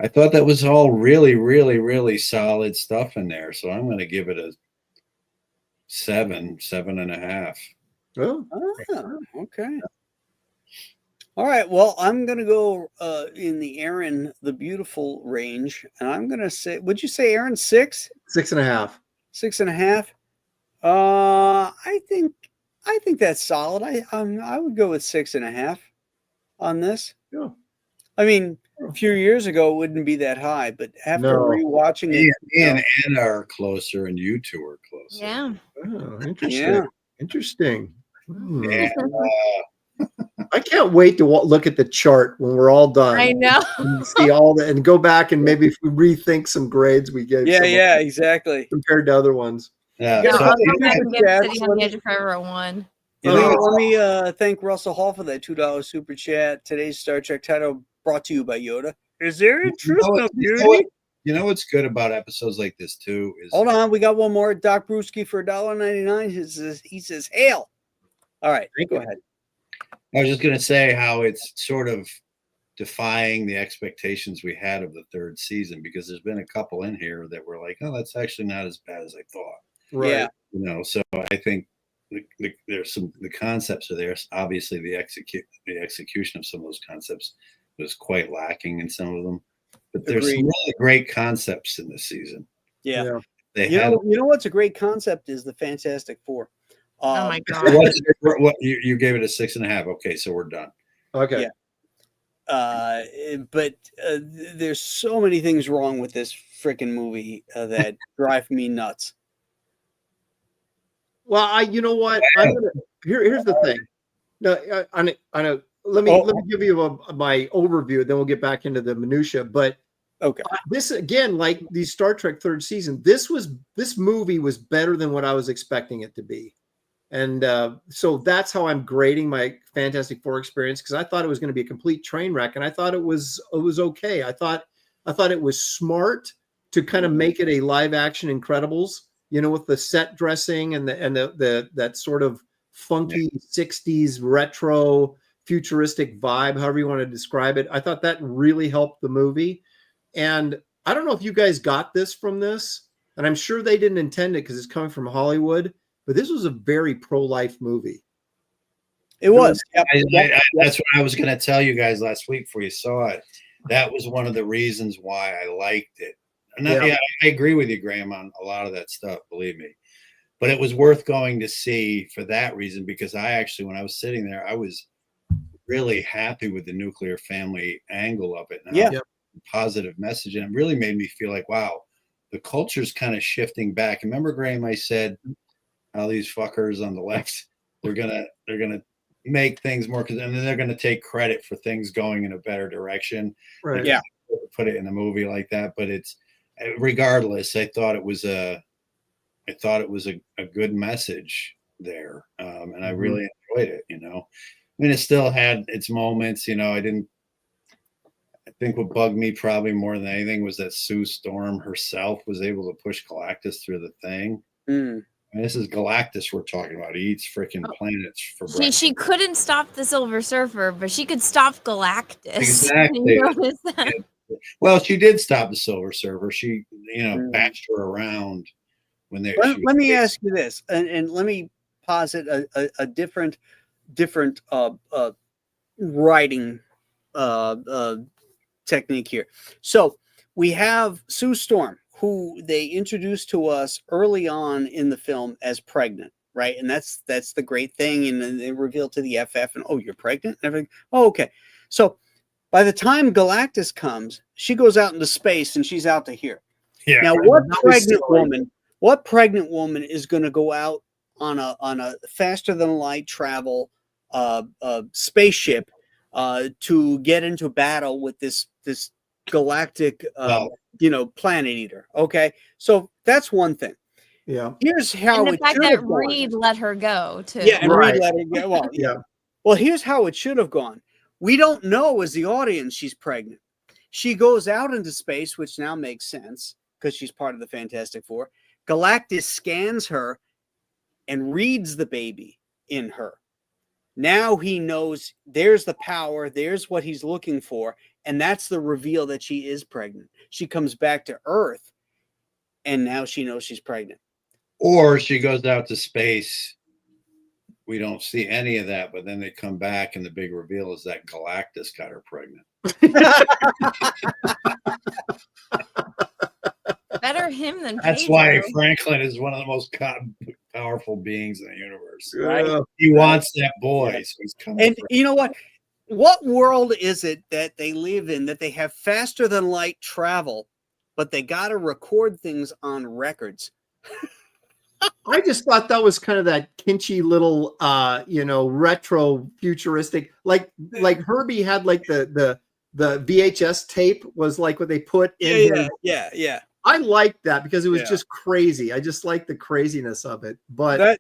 I thought that was all really, really, really solid stuff in there. So I'm going to give it a 7.5. Oh, Okay. All right. Well, I'm going to go in the Aaron the Beautiful range, and I'm going to say, would you say Aaron 6? 6.5. 6.5? I think that's solid. I would go with 6.5 on this. Yeah. I mean, a few years ago it wouldn't be that high, but after rewatching it, Me and Anna are closer, and you two are closer. Yeah. Oh, interesting. Yeah. Interesting. Yeah. I can't wait to look at the chart when we're all done. I know. And see all the, and go back and maybe if we rethink some grades we gave. Yeah, exactly. Compared to other ones. Yeah. No, So I'll go back and give Yeah, City on the Edge of Forever a 1. Let me thank Russell Hall for that $2 super chat. Today's Star Trek title brought to you by Yoda. Is there a truth of beauty? You know what's good about episodes like this too is Hold on, we got one more. Doc Brewski for $1.99. He says, "Hail!" All right, go ahead. I was just going to say how it's sort of defying the expectations we had of the third season, because there's been a couple in here that were like, oh, that's actually not as bad as I thought. Yeah. So I think there's the concepts are there. Obviously, the execution of some of those concepts was quite lacking in some of them, but there's some really great concepts in this season. Yeah. You know what's a great concept is the Fantastic Four. Oh my God. What you gave it a 6.5. Okay, so we're done. Okay. Yeah. But there's so many things wrong with this freaking movie that drive me nuts. Well, you know what? Here's the thing. No, I know. Let me give you my overview, then we'll get back into the minutia. But okay, this again, like the Star Trek third season, this movie was better than what I was expecting it to be, and so that's how I'm grading my Fantastic Four experience, because I thought it was going to be a complete train wreck, and I thought it was okay. I thought it was smart to kind of make it a live action Incredibles, with the set dressing and the that sort of funky 60s retro futuristic vibe, however you want to describe it. I thought that really helped the movie. And I don't know if you guys got this from this, and I'm sure they didn't intend it because it's coming from Hollywood, but this was a very pro-life movie. It was. That's what I was going to tell you guys last week before you saw it. That was one of the reasons why I liked it. And I agree with you, Graham, on a lot of that stuff, believe me. But it was worth going to see for that reason, because I actually, when I was sitting there, I was really happy with the nuclear family angle of it. And positive message. And it really made me feel like, wow, the culture's kind of shifting back. Remember, Graham, I said how these fuckers on the left, they're gonna make things more, and then they're gonna take credit for things going in a better direction. Right. Yeah. Put it in a movie like that. But it's regardless, I thought it was a good message there. And I really enjoyed it, I mean, it still had its moments, I think what bugged me probably more than anything was that Sue Storm herself was able to push Galactus through the thing. And this is Galactus we're talking about. He eats freaking planets for breakfast. She couldn't stop the Silver Surfer, but she could stop Galactus. Exactly. You notice that? Well, she did stop the Silver Surfer. She, bashed her around when they. Let me ask you this, and let me posit a different writing technique here. So we have Sue Storm, who they introduced to us early on in the film as pregnant, right? And that's the great thing. And then they reveal to the FF, and you're pregnant and everything. Oh, okay. So by the time Galactus comes, she goes out into space and she's out to here. Yeah. Now, what pregnant woman is going to go out on a faster than light travel spaceship to get into battle with this galactic planet eater? Okay, so that's one thing. Yeah. Here's how and the fact that Reed let her go too. Yeah, and Reed let her go. Well, yeah. Well, here's how it should have gone. We don't know as the audience she's pregnant. She goes out into space, which now makes sense because she's part of the Fantastic Four. Galactus scans her and reads the baby in her. Now he knows there's the power, there's what he's looking for, and that's the reveal that she is pregnant. She comes back to Earth, and now she knows she's pregnant. Or she goes out to space. We don't see any of that, but then they come back, and the big reveal is that Galactus got her pregnant. Better him than That's Pedro. why Franklin is one of the most powerful beings in the universe. Right? He wants that boy. So he's coming. And you know what? What world is it that they live in that they have faster than light travel, but they got to record things on records? I just thought that was kind of that kinchy little, retro futuristic, like Herbie had like the VHS tape was like what they put in. Yeah. I liked that because it was just crazy. I just like the craziness of it. But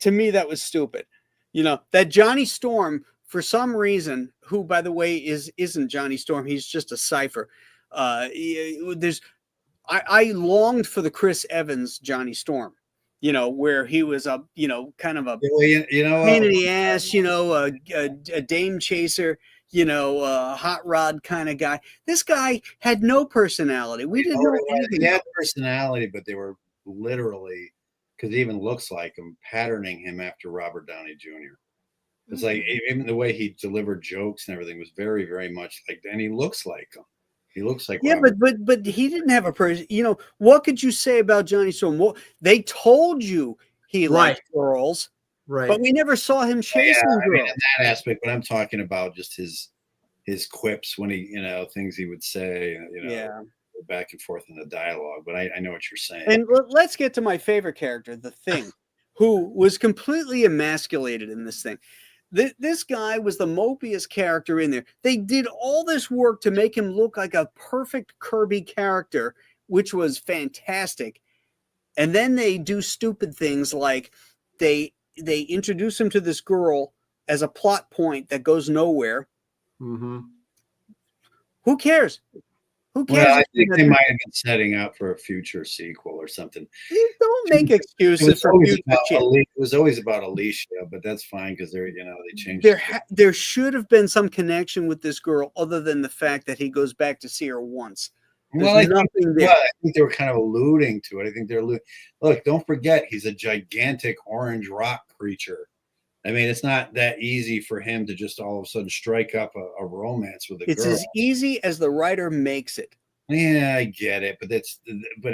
to me, that was stupid. That Johnny Storm, for some reason, who, by the way, isn't Johnny Storm. He's just a cipher. I longed for the Chris Evans Johnny Storm. where he was a, kind of a Well, you know, pain in the ass, a dame chaser, a hot rod kind of guy. This guy had no personality. We didn't know anything he had about personality, but they were literally, because he even looks like him, patterning him after Robert Downey Jr. It's like even the way he delivered jokes and everything was very, very much like, and he looks like him. He looks like Yeah, Robert. but he didn't have a person. What could you say about Johnny Storm? Well, they told you he liked girls, Right. but we never saw him chasing I mean, girls. in that aspect, but I'm talking about just his quips when he, things he would say, Yeah. back and forth in the dialogue. But I know what you're saying. And let's get to my favorite character, the Thing, who was completely emasculated in this thing. This guy was the mopiest character in there. They did all this work to make him look like a perfect Kirby character, which was fantastic. And then they do stupid things like they introduce him to this girl as a plot point that goes nowhere. Mm-hmm. Who cares? Who cares? Well, I think they might have been setting up for a future sequel or something. You don't make excuses for future shit. It was always about Alicia, but that's fine because they're, they changed. There should have been some connection with this girl other than the fact that he goes back to see her once. I think they were kind of alluding to it. I think they're look, don't forget, he's a gigantic orange rock creature. I mean, it's not that easy for him to just all of a sudden strike up a romance with a girl. It's as easy as the writer makes it. Yeah, I get it, but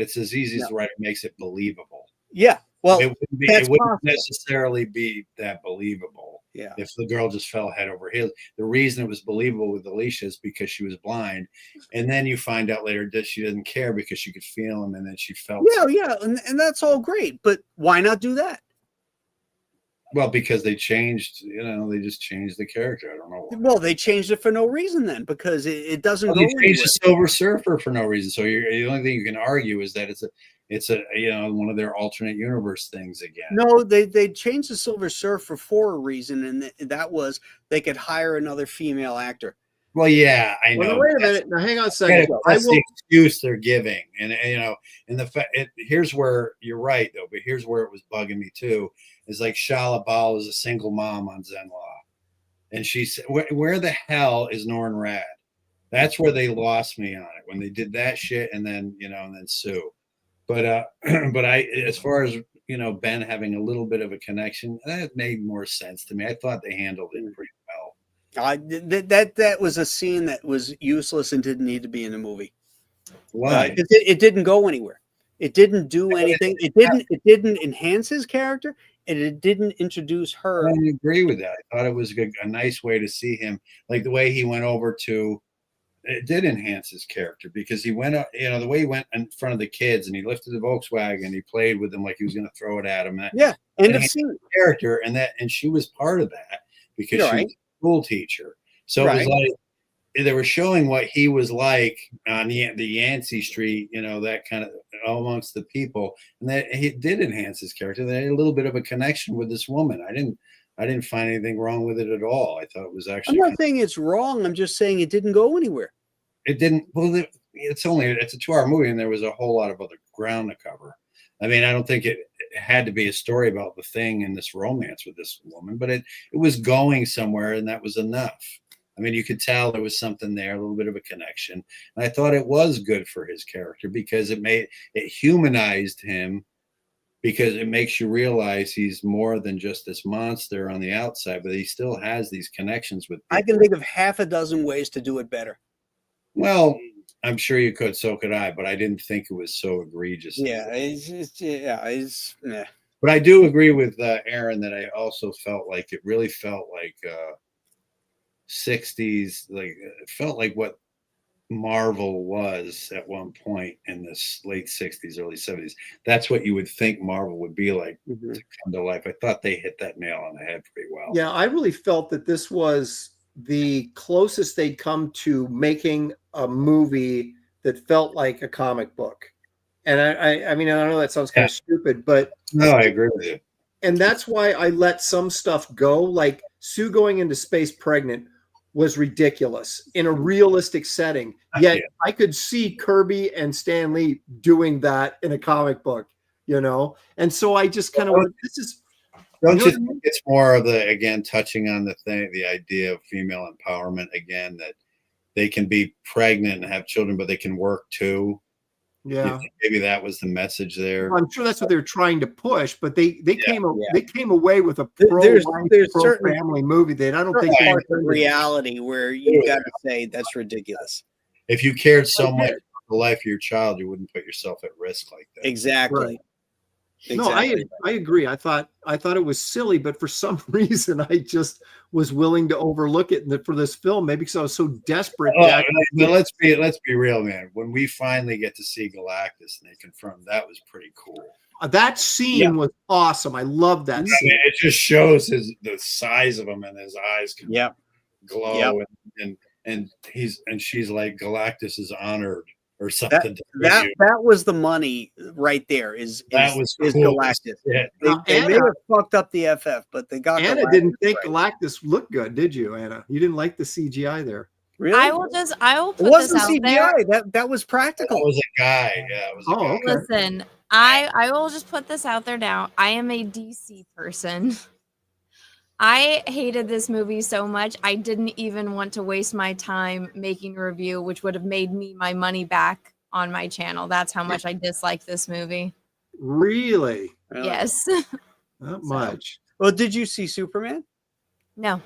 it's as easy as the writer makes it believable. Yeah, well, it wouldn't necessarily be that believable. Yeah, if the girl just fell head over heels. The reason it was believable with Alicia is because she was blind, and then you find out later that she didn't care because she could feel him, and then she felt. Yeah, and that's all great, but why not do that? Well, because they changed, they just changed the character. I don't know why. Well, they changed it for no reason then, because it doesn't go They changed anywhere. the Silver Surfer for no reason. So the only thing you can argue is that it's a one of their alternate universe things again. No, they changed the Silver Surfer for a reason, and that was they could hire another female actor. Well, yeah, I know. Well, wait a minute. Now, hang on a second. That's the excuse they're giving, and the fact. Here's where you're right, though. But here's where it was bugging me too. Is like Shala Bal is a single mom on Zenlaw, and she said, "Where the hell is Norrin Rad?" That's where they lost me on it when they did that shit, and then and then Sue. But as far as Ben having a little bit of a connection, that made more sense to me. I thought they handled it pretty well. That was a scene that was useless and didn't need to be in the movie. Why? It didn't go anywhere. It didn't do anything. It didn't enhance his character, and it didn't introduce her. I agree with that. I thought it was a nice way to see him, like the way he went over to. It did enhance his character because he went up, the way he went in front of the kids and he lifted the Volkswagen, he played with them like he was going to throw it at him. End of scene. Character, and she was part of that because she was a school teacher. So it was like they were showing what he was like on the Yancey Street, that kind of amongst the people, and that he did enhance his character. They had a little bit of a connection with this woman. I didn't find anything wrong with it at all. I thought it was actually. I'm not saying it's wrong. I'm just saying it didn't go anywhere. It didn't. Well, it's a 2-hour movie, and there was a whole lot of other ground to cover. I mean, I don't think it had to be a story about the Thing and this romance with this woman, but it was going somewhere, and that was enough. I mean, you could tell there was something there, a little bit of a connection. And I thought it was good for his character because it humanized him. Because it makes you realize he's more than just this monster on the outside, but he still has these connections with people. I can think of half a dozen ways to do it better. Well, I'm sure you could, so could I, but I didn't think it was so egregious. Yeah, But I do agree with Aaron that I also felt like it really felt like 60s, like it felt like what Marvel was at one point in this late 60s, early 70s. That's what you would think Marvel would be like to come to life. I thought they hit that nail on the head pretty well. Yeah, I really felt that this was the closest they'd come to making a movie that felt like a comic book. And I mean, I know that sounds kind of stupid, but no, I agree with you. And that's why I let some stuff go. Like Sue going into space pregnant was ridiculous in a realistic setting. Yet I could see Kirby and Stan Lee doing that in a comic book. you know? And so I just kind of went, this is, Don't know you what I mean? think it's more of the, again, touching on the idea of female empowerment again, that they can be pregnant and have children, but they can work too. You yeah. think maybe that was the message there. Well, I'm sure that's what they're trying to push, but they came yeah. they came away with a There's pro certain family movie that I don't think they parts of intended. reality where you got to say that's ridiculous. If you cared so I much did. about the life of your child, you wouldn't put yourself at risk like that. Exactly. Right. Exactly. No, I agree. I thought it was silly, but for some reason I just was willing to overlook it for this film, maybe because I was so desperate. Oh, but let's be real, man. When we finally get to see Galactus and they confirm, that was pretty cool. That scene was awesome. I love that scene. mean, it just shows the size of him, and his eyes can glow, and she's like, Galactus is honored or something. That was the money right there. Is cool. Galactus? Yeah. They may have fucked up the FF, but they got. Anna Galactus didn't think right. Galactus looked good, did you, Anna? You didn't like the CGI there. Really? I will put it wasn't this out CGI. there. That was practical. That was a guy. Yeah, it was a guy. Okay. Listen, I will just put this out there now. I am a DC person. I hated this movie so much. I didn't even want to waste my time making a review, which would have made me my money back on my channel. That's how much I dislike this movie. Really? Yes. Not much. Well, did you see Superman? No.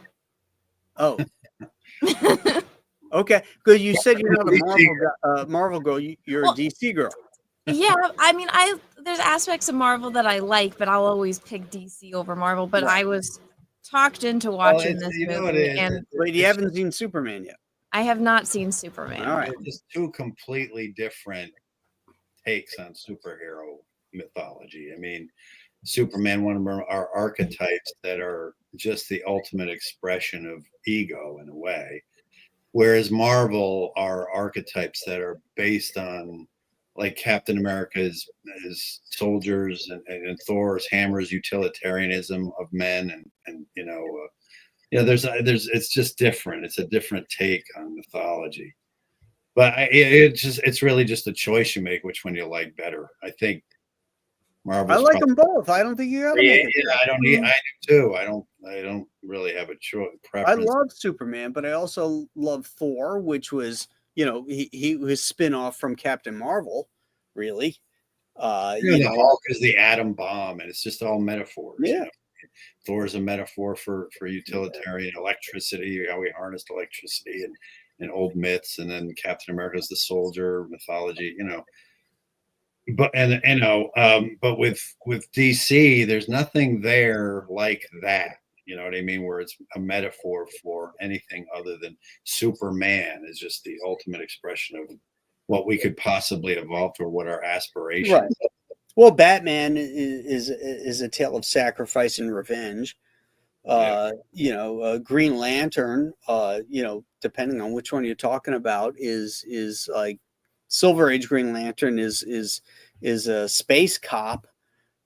Oh. Okay. Good. You said you're not a Marvel girl. You're a DC girl. Yeah, I mean, there's aspects of Marvel that I like, but I'll always pick DC over Marvel. But I was talked into watching this movie, but you haven't seen Superman yet. I have not seen Superman. All right, just two completely different takes on superhero mythology. I mean, Superman, one of our archetypes that are just the ultimate expression of ego in a way, whereas Marvel are archetypes that are based on, like, Captain America's soldiers and Thor's hammer's utilitarianism of men, and there's it's just different. It's a different take on mythology, but it's really just a choice you make which one you like better. I think Marvel. I like them both. I don't think you have to make it. I do too. I don't really have a preference. I love Superman, but I also love Thor, which was, he was spin-off from Captain Marvel, really. The Hulk is the atom bomb, and it's just all metaphors. Yeah. Thor is a metaphor for utilitarian electricity, how we harnessed electricity and old myths, and then Captain America is the soldier mythology, But but with DC, there's nothing there like that. You know what I mean? Where it's a metaphor for anything other than Superman is just the ultimate expression of what we could possibly evolve for, what our aspirations. Right. Well, Batman is a tale of sacrifice and revenge. Green Lantern, depending on which one you're talking about, is like Silver Age Green Lantern is a space cop.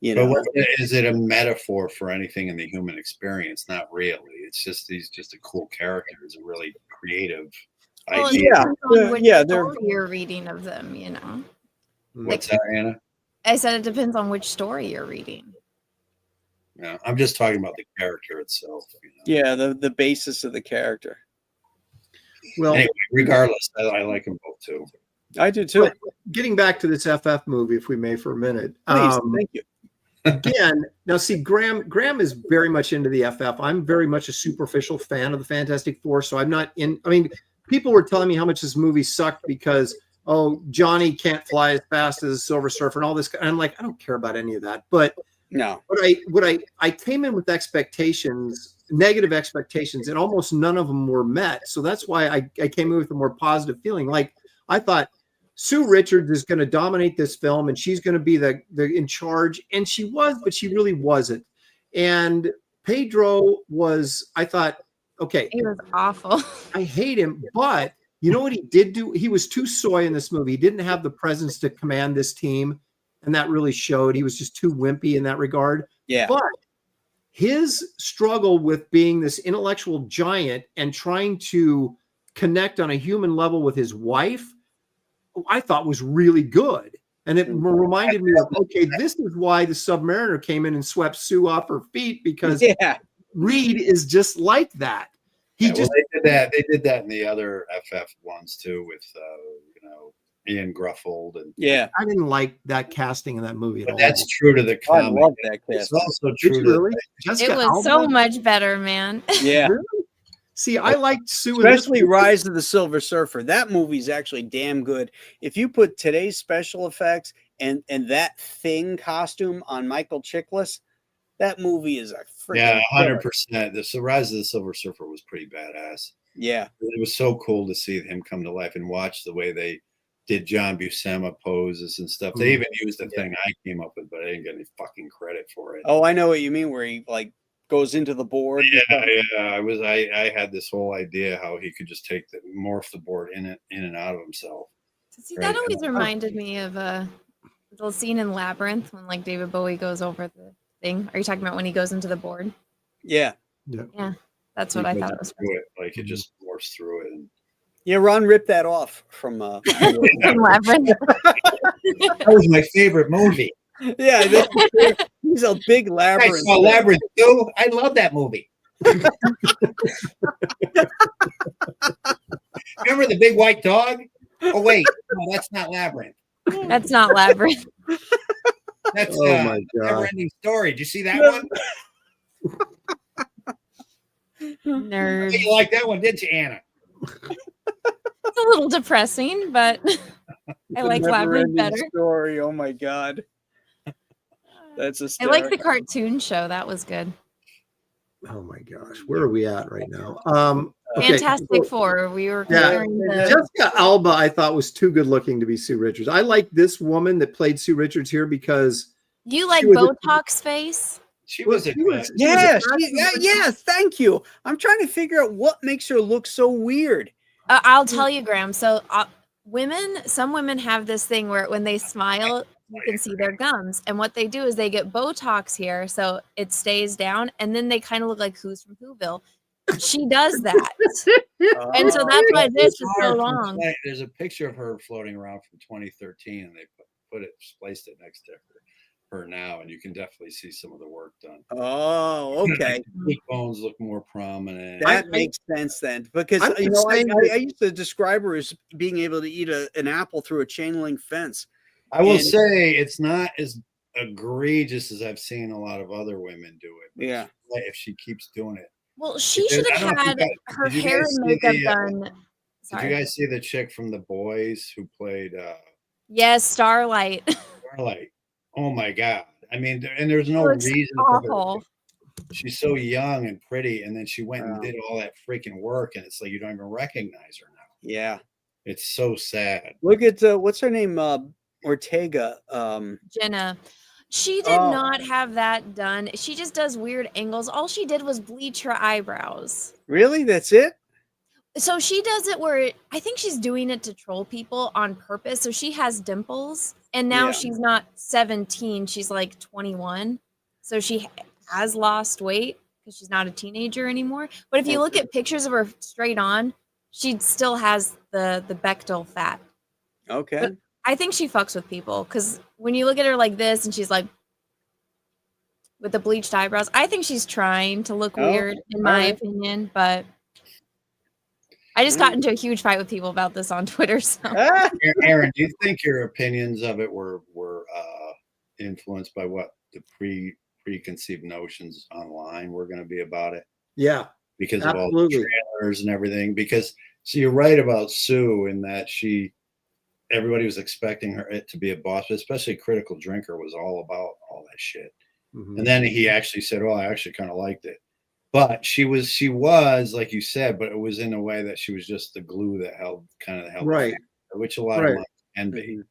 But is it a metaphor for anything in the human experience? Not really. It's just he's just a cool character. It's a really creative idea. You're reading of them, What's that, Anna? I said it depends on which story you're reading. Yeah, I'm just talking about the character itself. Yeah, the basis of the character. Well, anyway, regardless, I like them both too. I do too. Getting back to this FF movie, if we may, for a minute. Please, thank you. Again, now see, Graham is very much into the FF. I'm very much a superficial fan of the Fantastic Four, so I'm not in. I mean, people were telling me how much this movie sucked because Johnny can't fly as fast as a Silver Surfer and all this. And I'm like, I don't care about any of that. But no, I came in with expectations, negative expectations, and almost none of them were met. So that's why I came in with a more positive feeling. Like, I thought Sue Richards is going to dominate this film and she's going to be the in charge. And she was, but she really wasn't. And Pedro was, I thought, okay. He was awful. I hate him, but you know what he did do? He was too soy in this movie. He didn't have the presence to command this team. And that really showed. He was just too wimpy in that regard. Yeah. But his struggle with being this intellectual giant and trying to connect on a human level with his wife, I thought was really good. And it reminded me of, okay, this is why the Submariner came in and swept Sue off her feet, because Reed is just like that. He just they did that. They did that in the other FF ones too, with Ian Gruffold and I didn't like that casting in that movie at all. That's true to the I comic. love that It's cast. also true to Really? It was so much better, man. Yeah. Really? See, I liked Sue, Especially Rise of the Silver Surfer. That movie is actually damn good. If you put today's special effects and that Thing costume on Michael Chiklis, that movie is a freaking 100%. The Rise of the Silver Surfer was pretty badass. Yeah, it was so cool to see him come to life and watch the way they did John Buscema poses and stuff. They even used the thing I came up with, but I didn't get any fucking credit for it. Oh, I know what you mean. Where he like goes into the board. I had this whole idea how he could just morph the board in and out of himself. See, that always reminded me of a little scene in Labyrinth when like David Bowie goes over the thing. Are you talking about when he goes into the board? Yeah. That's what I thought it was. Like it just morphs through it. Yeah, Ron ripped that off from from Labyrinth. That was my favorite movie. Yeah, he's a big Labyrinth. I saw Labyrinth too. I love that movie. Remember the big white dog? Oh wait, no, that's not Labyrinth. That's not Labyrinth. That's my God. Never-Ending Story. Did you see that one? Nerd. You like that one, didn't you, Anna? It's a little depressing, but I like Labyrinth better. Story. Oh my God. That's I like the cartoon show. That was good. Oh my gosh, where are we at right now? Fantastic Four. We were comparing Jessica Alba. I thought was too good looking to be Sue Richards. I like this woman that played Sue Richards here because you like Botox face. She was a yes. Thank you. I'm trying to figure out what makes her look so weird. I'll tell you, Graham. So some women have this thing where when they smile, you can see their gums. And what they do is they get Botox here so it stays down. And then they kind of look like Who's from Whoville. She does that. And so that's why this is so long. There's a picture of her floating around from 2013 and they placed it next to her now, and you can definitely see some of the work done. Oh, okay. Cheekbones look more prominent. That makes sense then, because I used to describe her as being able to eat an apple through a chain link fence. I will say it's not as egregious as I've seen a lot of other women do it. Yeah, if she keeps doing it. Well, she should have had her hair and makeup done. Did you guys see the chick from The Boys who played? Yes, Starlight. Starlight. Oh my God! I mean, and there's no reason. Awful. She's so young and pretty, and then she went and did all that freaking work, and it's like you don't even recognize her now. Yeah, it's so sad. Look at what's her name? Ortega. Jenna. She did not have that done. She just does weird angles. All she did was bleach her eyebrows. Really? That's it? So she does it where I think she's doing it to troll people on purpose. So she has dimples, and now she's not 17. She's like 21. So she has lost weight because she's not a teenager anymore. But if you look at pictures of her straight on, she still has the Bechdel fat. Okay. But I think she fucks with people because when you look at her like this and she's like with the bleached eyebrows, I think she's trying to look weird in my opinion, but I just got into a huge fight with people about this on Twitter. So Aaron, do you think your opinions of it were influenced by what the preconceived notions online were going to be about it? Yeah. Because of all the trailers and everything. Because so you're right about Sue in that everybody was expecting it to be a boss, especially Critical Drinker was all about all that shit. Mm-hmm. And then he actually said, "Oh, I actually kind of liked it." But she was like you said, but it was in a way that she was just the glue that held right, which a lot of them can be,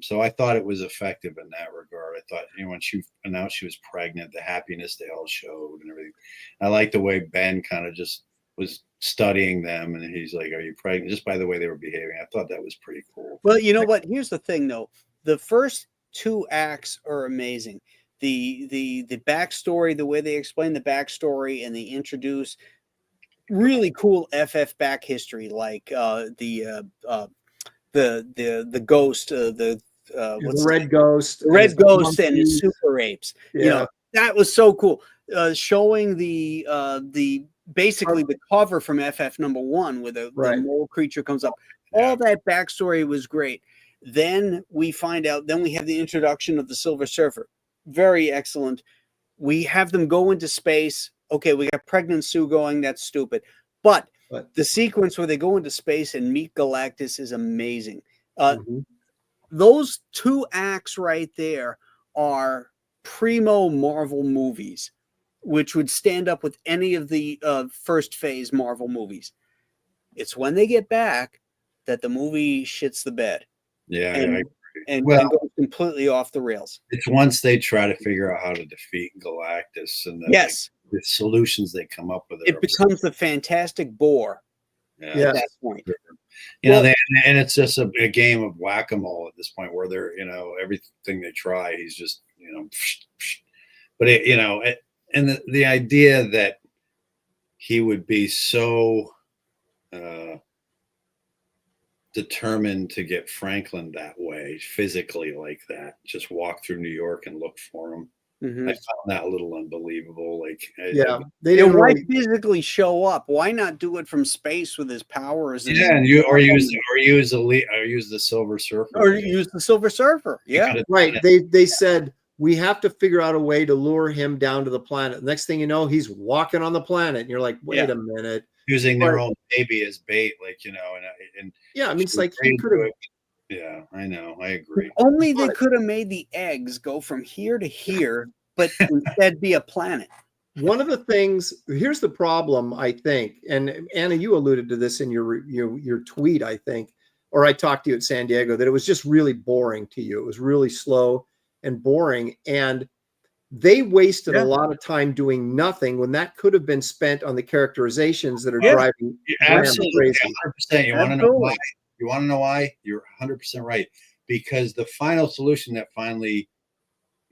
So I thought it was effective in that regard. I thought, when she announced she was pregnant, the happiness they all showed and everything. I like the way Ben kind of just was studying them, and he's like, "Are you pregnant?" Just by the way they were behaving. I thought that was pretty cool. Well, you know what? Here's the thing, though. The first two acts are amazing. The backstory, the way they explain the backstory, and they introduce really cool FF back history, like the the ghost, The what's red ghost. the red his ghost and his monkeys. super apes. Yeah. You know, that was so cool. Showing the basically the cover from FF #1 where the Right. mole creature comes up. Yeah. All that backstory was great. Then we find out. Then we have the introduction of the Silver Surfer. Very excellent. We have them go into space. Okay, we got pregnant Sue going. That's stupid. But the sequence where they go into space and meet Galactus is amazing. Mhm. Those 2 acts right there are primo Marvel movies, which would stand up with any of the first phase Marvel movies. It's when they get back that the movie shits the bed Yeah, and Well- goes completely off the rails. it's once they try to figure out how to defeat Galactus and Yes, the solutions they come up with. it becomes the Fantastic Boar yeah. Yeah. at that point. You know, Well- and it's just a game of whack-a-mole at this point where they're, everything they try, he's just, but and the idea that he would be so determined to get Franklin that way, physically like that, just walk through New York and look for him. Mhm. I found that a little unbelievable. Like, Yeah. They Yeah, didn't why really, physically show up? Why not do it from space with his powers? yeah, and use the Silver Surfer, or use the Silver Surfer. Yeah, right. They said we have to figure out a way to lure him down to the planet. Next thing you know, he's walking on the planet, and you're like, wait Yeah. a minute. using their Right. own baby as bait, like and Yeah, I mean, it's like he could have. Yeah, I know, I agree. only they But- could have made the eggs go from here to here, but instead be a planet. One of the things, here's the problem, I think, and Anna, you alluded to this in your tweet, I think, or I talked to you at San Diego, that it was just really boring to you. It was really slow and boring, and they wasted Yeah. a lot of time doing nothing when that could have been spent on the characterizations that are Yeah. driving Graham Absolutely, crazy. 100%. You want to know why? Absolutely. You want to know why? You're 100% right. Because the final solution that finally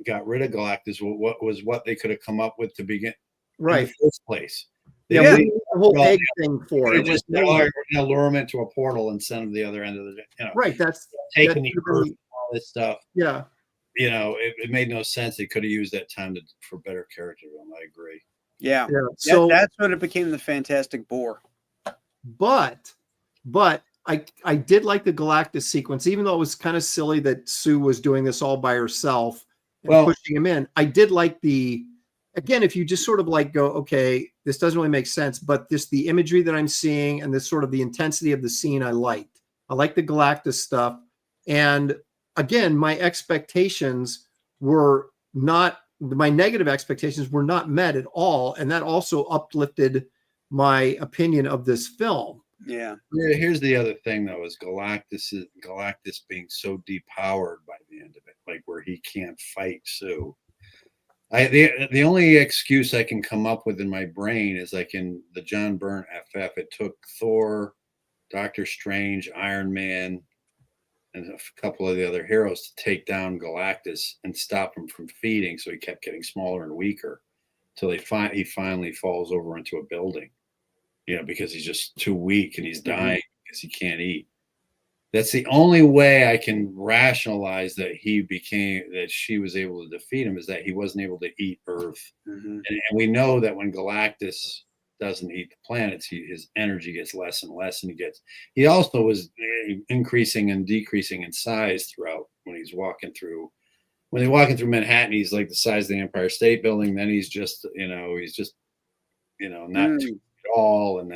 got rid of Galactus was what they could have come up with to begin in Right. the first place. They Yeah, Yeah. we need the whole Well, egg thing for could it. have just lure him into a portal and send him to the other end of the Right. That's taking the should have earth been- and all this stuff. yeah. It made no sense. They could have used that time for better character development. I agree. Yeah, Yeah. So that's when it became the Fantastic Boar. But I did like the Galactus sequence, even though it was kind of silly that Sue was doing this all by herself and Well- pushing him in. I did like again, if you just sort of like go, okay, this doesn't really make sense, but the imagery that I'm seeing and this sort of the intensity of the scene, I liked. I like the Galactus stuff. And again, my negative expectations were not met at all. And that also uplifted my opinion of this film. Yeah, Yeah, here's the other thing though: is Galactus being so depowered by the end of it, like where he can't fight Sue. The only excuse I can come up with in my brain is like in the John Byrne FF, it took Thor, Doctor Strange, Iron Man, and a couple of the other heroes to take down Galactus and stop him from feeding, so he kept getting smaller and weaker till he finally falls over into a building. Because he's just too weak and he's dying because he can't eat. That's the only way I can rationalize that she was able to defeat him, is that he wasn't able to eat Earth. Mhm. And we know that when Galactus doesn't eat the planets, his energy gets less and less, and he also was increasing and decreasing in size throughout when he's walking through Manhattan. He's like the size of the Empire State Building. Then he's just, not too at all. And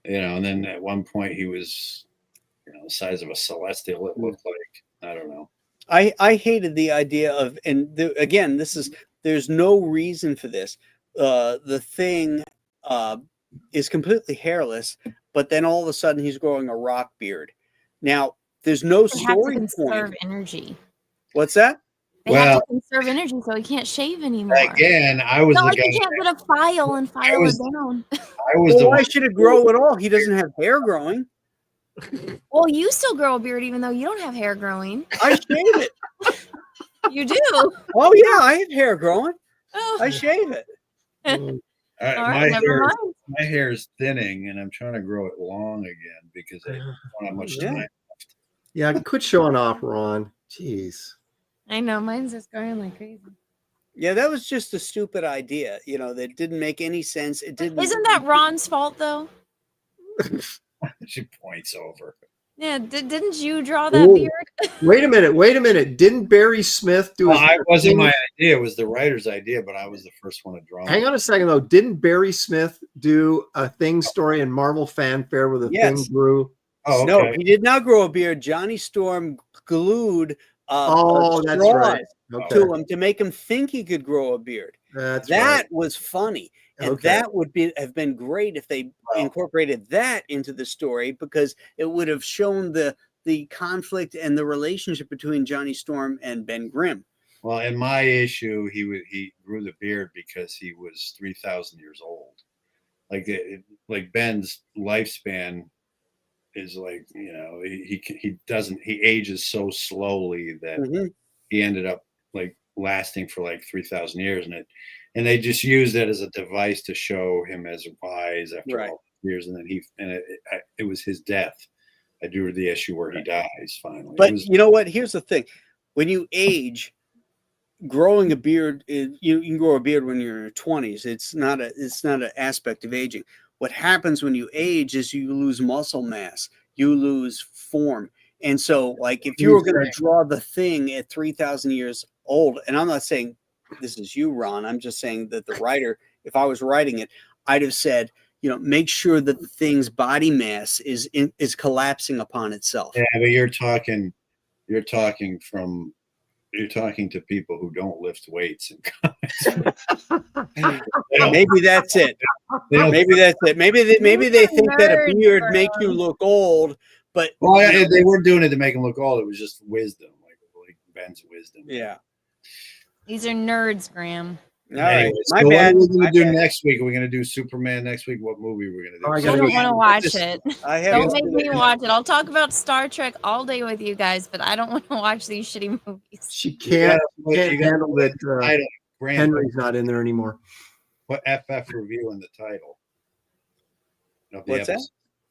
then at one point he was, the size of a celestial. It looked like, I don't know. I hated the idea of, and again, there's no reason for this. The Thing is completely hairless, but then all of a sudden he's growing a rock beard. Now, there's no They have to story conserve point. energy. What's that? They have Well- to conserve energy, so he can't shave anymore. Again, I was Not the like guy. he can't get a file and file was- it down. I was Well, the why one. should it grow at all? He doesn't have hair growing. Well, you still grow a beard even though you don't have hair growing. I shave it. You do. Oh yeah, I have hair growing. Oh, I shave it. Mm. All all right, never mind. my hair is thinning, and I'm trying to grow it long again because I don't have much Yeah. time. Yeah, quit showing off, Ron. Jeez. I know mine's just going like crazy. Yeah, that was just a stupid idea. That didn't make any sense. It didn't. Isn't that Ron's fault though? She points over. Yeah, didn't you draw that Ooh. beard? Wait a minute. Didn't Barry Smith do Well, his it wasn't my idea. It was the writer's idea, but I was the first one to draw. Hang on a second, though. Didn't Barry Smith do a Thing story in Marvel Fanfare where the Yes. Thing grew? Oh, No, okay. he did not grow a beard. Johnny Storm glued That's straws right. Okay. to him to make him think he could grow a beard. That's That right. was funny. And Okay. that would have been great if they incorporated that into the story, because it would have shown the conflict and the relationship between Johnny Storm and Ben Grimm. Well, in my issue, he grew the beard because he was 3,000 years old. Like Ben's lifespan is like, he ages so slowly that he ended up like lasting for like 3,000 years, and they just used it as a device to show him as wise after all the years, and then it was his death. I drew the issue where he dies finally. But you know what? Here's the thing: when you age, growing a beard, you can grow a beard when you're in your 20s. It's not an aspect of aging. What happens when you age is you lose muscle mass, you lose form, and so like if you were going to draw the Thing at 3,000 years old, and I'm not saying this is you, Ron. I'm just saying that the writer, if I was writing it, I'd have said, make sure that the Thing's body mass is collapsing upon itself. Yeah, but you're talking to people who don't lift weights. Maybe that's it. Maybe that's it. Maybe they think that a beard makes you look old, but they weren't doing it to make him look old. It was just wisdom, like Ben's wisdom. Yeah. These are nerds, Graham. All right. Anyway, My so bad. What are we going to do next week? Are we going to do Superman next week? What movie are we going to do? Oh, I I gotta don't go. want to watch it. Don't make me watch it. I'll talk about Star Trek all day with you guys, but I don't want to watch these shitty movies. She can't You gotta handle that title. Graham, Henry's not in there anymore. put FF review in the title. Of the What's that? episode.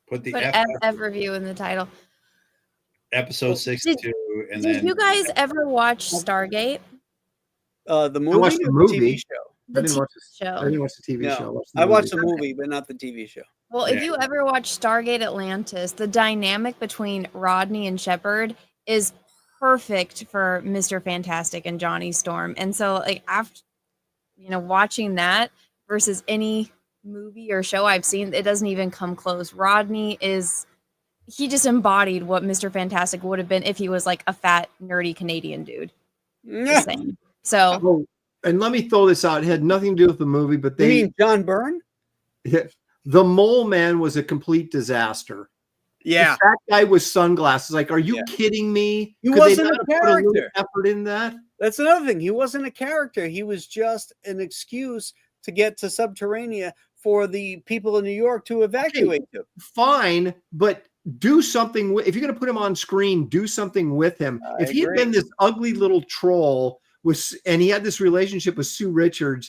Put the Put FF review in the title. episode 62, and Did then you guys ever watch Stargate? The movie, watched the or movie. TV show. I didn't watch TV show. I didn't watch the TV No, show. I watched the movie, but not the TV show. Well, if you ever watch Stargate Atlantis, the dynamic between Rodney and Shepard is perfect for Mr. Fantastic and Johnny Storm. And so, like, after watching that versus any movie or show I've seen, it doesn't even come close. Rodney he just embodied what Mr. Fantastic would have been if he was like a fat, nerdy Canadian dude. Just saying. So, Oh, and let me throw this out. It had nothing to do with the movie, but You mean John Byrne? the Mole Man was a complete disaster. Yeah. That guy with sunglasses. Like, are you kidding me? He Could they wasn't not a have put little character. effort in that? That's another thing. He wasn't a character. He was just an excuse to get to Subterranea for the people in New York to evacuate to. Fine, but do something. If you're going to put him on screen, do something with him. If he had been this ugly little troll and he had this relationship with Sue Richards,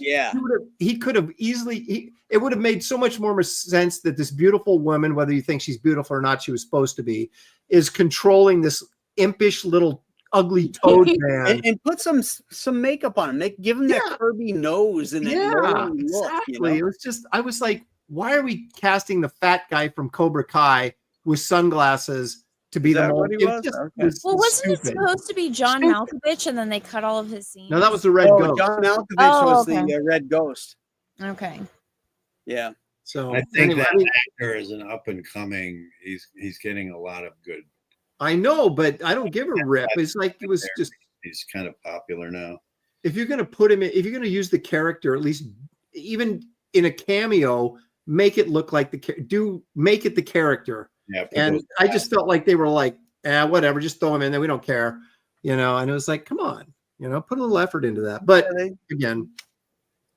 he could have easily. It would have made so much more sense that this beautiful woman, whether you think she's beautiful or not, she was supposed to be, is controlling this impish little ugly toad man. and put some makeup on him. Give him that Kirby nose and that knowing look. Exactly. It was just, I was like, why are we casting the fat guy from Cobra Kai with sunglasses to be the Mole? Well, wasn't it supposed to be John Malkovich, and then they cut all of his scenes? No, that was the Red Ghost. John Malkovich was the Red Ghost. Okay. Yeah. So I think that actor is an up and coming. He's getting a lot of good. I know, but I don't give a rip. It's like it was just. He's kind of popular now. If you're going to put him in, if you're going to use the character, at least even in a cameo, make it look like make it the character. Yeah. And I just felt like they were like, whatever, just throw him in there. We don't care, And it was like, come on, put a little effort into that. But again,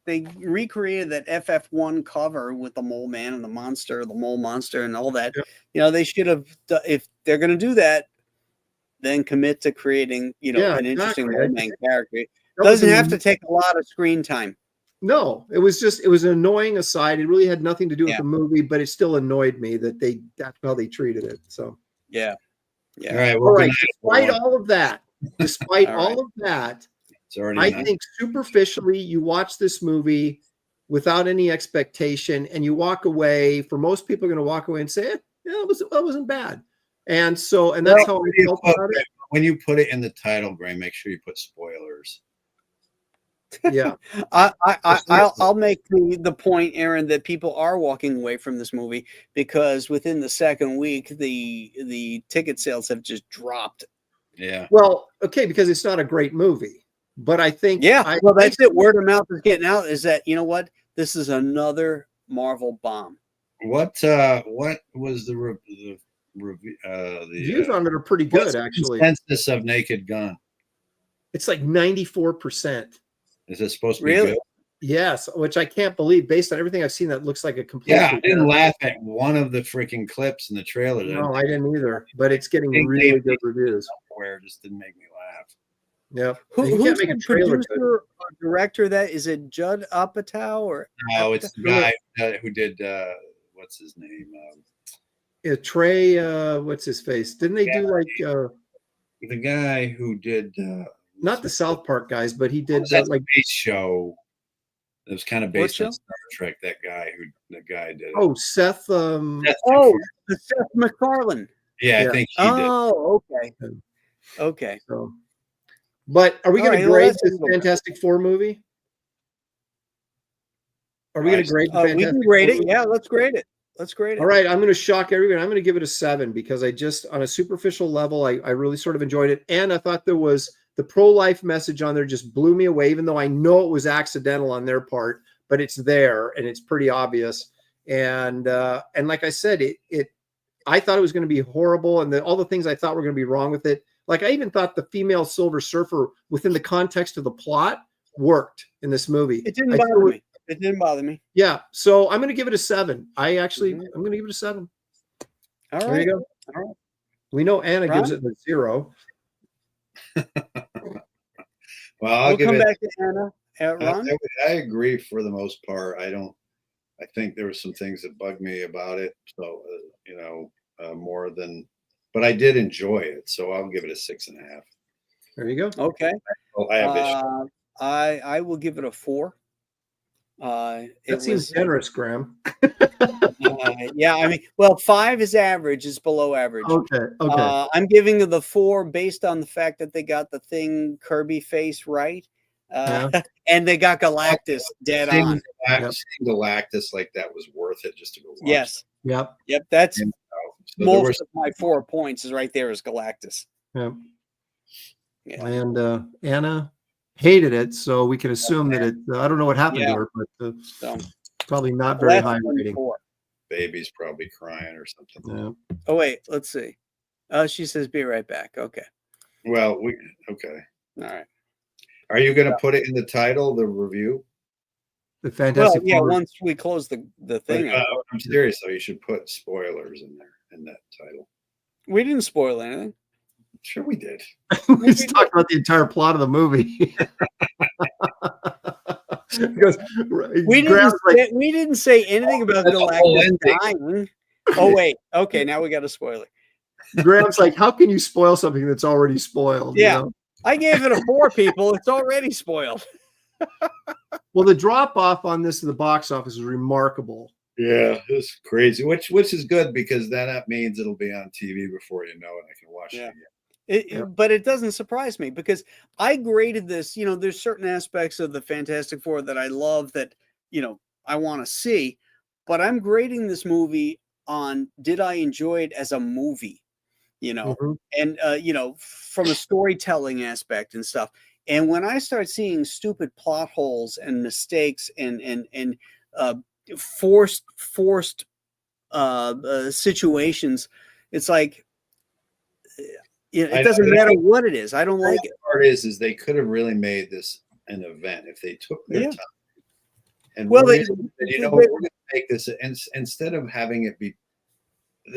they recreated that FF1 cover with the Mole Man and the Mole Monster and all that. Yeah. They should have, if they're going to do that, then commit to creating, an interesting Mole Man character. It doesn't have to take a lot of screen time. No, it was an annoying aside. It really had nothing to do with the movie, but it still annoyed me that that's how they treated it. So, yeah. Yeah. All right. All Well, right. good night, Despite All all of that, it's already I night. think superficially, you watch this movie without any expectation, and you walk away. For most people, are going to walk away and say, "Yeah, that wasn't bad." And so, and that's Well, how I felt about it. when you put it in the title, Gray, make sure you put spoilers. Yeah. I'll make the point, Aaron, that people are walking away from this movie because within the second week, the ticket sales have just dropped. Yeah. Well, okay, because it's not a great movie, but I think Well, that's it. Word of mouth is getting out. Is that, you know what? This is another Marvel bomb. What was the views on it are pretty what's good, the actually. consensus of Naked Gun? It's like 94%. Is it supposed to be Really? good? Yes, which I can't believe based on everything I've seen. That looks like a complete. Yeah, I didn't laugh at one of the freaking clips in the trailer. No, I didn't either. But it's getting They really good reviews. Where it just didn't make me laugh. Yeah, Who's can't make the a trailer good. producer or director? That is it. Judd Apatow or No, it's the guy who did what's his name? Yeah, Trey. What's his face? Didn't they do like The guy who did not the South Park guys, but he did that like space show. It was kind of based show? on Star Trek. That guy did it. oh Seth. That's oh, the Seth MacFarlane. yeah, yeah. I think he did. Oh, okay. Okay. So, but are we All going to right, well, grade that's this a little- Fantastic Four movie? Are we going to grade the we Fantastic can grade Four it. movie? Yeah, let's grade it. Let's grade it. All right, I'm going to shock everyone. I'm going to give it a 7 because I just, on a superficial level, I really sort of enjoyed it. And I thought there was the pro-life message on there just blew me away, even though I know it was accidental on their part, but it's there and it's pretty obvious. And like I said, I thought it was going to be horrible, and all the things I thought were going to be wrong with it. Like I even thought the female Silver Surfer within the context of the plot worked in this movie. It didn't bother me. It didn't bother me. Yeah, so I'm going to give it a 7. I'm going to give it a 7. All There right. you go. All right. We know Anna Ron? gives it a 0. Well, I'll We'll give come it. back to Anna. Ron? I agree for the most part. I think there were some things that bugged me about it. So more than, but I did enjoy it. So I'll give it a 6.5. There you go. Okay. Well, I have issues. I will give it a 4. That seems generous, Graham. Yeah, I mean, well, 5 is average, is below average. Okay. I'm giving it the 4 based on the fact that they got the thing Kirby face right. And they got Galactus dead on. Seeing Galactus like that was worth it just to go watch. Yes. Yep. That's So most of my 4 points is right there is Galactus. Yep. Yeah. And Anna hated it, so we can assume that it. I don't know what happened to her, but So probably not very less high than rating. 4. Baby's probably crying or something. Yeah. Oh wait, let's see. She says be right back. Okay. Well, okay. All right. Are you going to put it in the title, the review? The Fantastic Well, yeah, Four. once we close the thing. I'm serious though. You should put spoilers in there in that title. We didn't spoil anything. Sure, we did. We just talked about the entire plot of the movie. Because We Graham's didn't say anything about That's the whole Galactus ending. dying. Oh wait, okay, now we got a spoiler. Graham's like, how can you spoil something that's already spoiled? Yeah. You know? I gave it a 4, people. It's already spoiled. Well, the drop off on this in the box office is remarkable. Yeah, it's crazy. Which is good because then that means it'll be on TV before you know it. I can watch it again. But it doesn't surprise me because I graded this. There's certain aspects of the Fantastic Four that I love that I want to see, but I'm grading this movie on did I enjoy it as a movie, and from a storytelling aspect and stuff. And when I start seeing stupid plot holes and mistakes and forced situations, it's like it doesn't matter what it is. I don't like it. The part is they could have really made this an event if they took their time. And we're going to make this instead of having it be.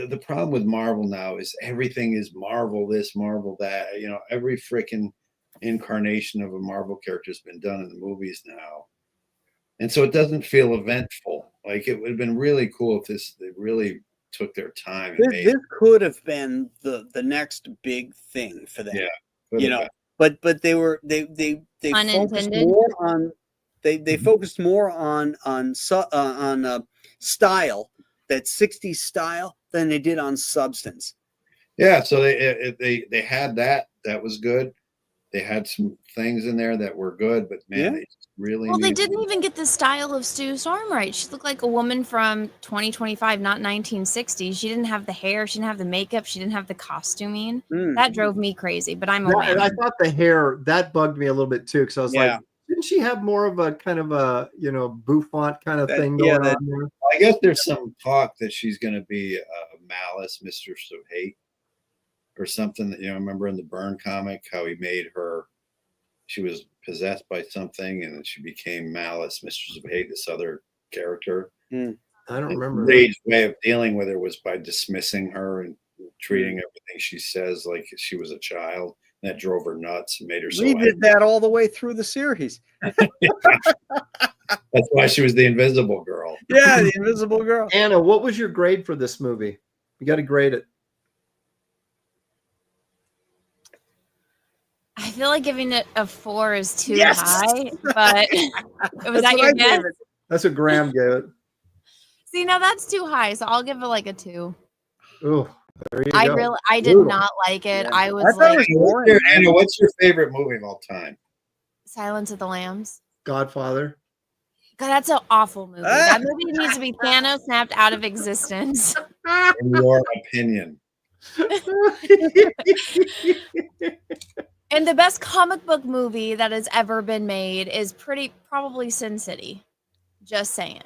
The problem with Marvel now is everything is Marvel this, Marvel that. Every freaking incarnation of a Marvel character has been done in the movies now, and so it doesn't feel eventful. Like it would have been really cool if they really took their time and made This could have been the next big thing for them. Yeah, you know, but they focused Unintended. more on they focused more on style, that 60s style, than they did on substance. Yeah, so they had that was good. They had some things in there that were good, but man, Yeah. they just really Well, they needed- didn't even get the style of Sue Storm right. She looked like a woman from 2025, not 1960. She didn't have the hair. She didn't have the makeup. She didn't have the costuming. Mm. That drove me crazy, but I'm a Yeah, and I woman. thought the hair that bugged me a little bit too, because I was Yeah. like, didn't she have more of a kind of a bouffant kind of That- thing yeah, going that- on there? I guess there's some talk that she's going to be a Malice, Mistress of Hate, or something. That remember in the Byrne comic how he made her. She was possessed by something, and then she became Malice, Mistress of Hate. This other character. I don't remember that. Rage's way of dealing with her was by dismissing her and treating everything she says like she was a child. And that drove her nuts and made her so We angry. did that all the way through the series. That's why she was the Invisible Girl. Yeah, the Invisible Girl. Anna, what was your grade for this movie? You got to grade it. I feel like giving it a 4 is too Yes! high, but was that That's your what I guess? gave it. That's what Graham gave it. See, now that's too high, so I'll give it like a 2. Oh, there you go. I did Brutal. not like it. Yeah. I I was thought it like was Anna, what's your favorite movie of all time? Silence of the Lambs. Godfather. God, that's an awful movie. That movie needs to be Thanos snapped out of existence. In your opinion. And the best comic book movie that has ever been made is probably Sin City. Just saying.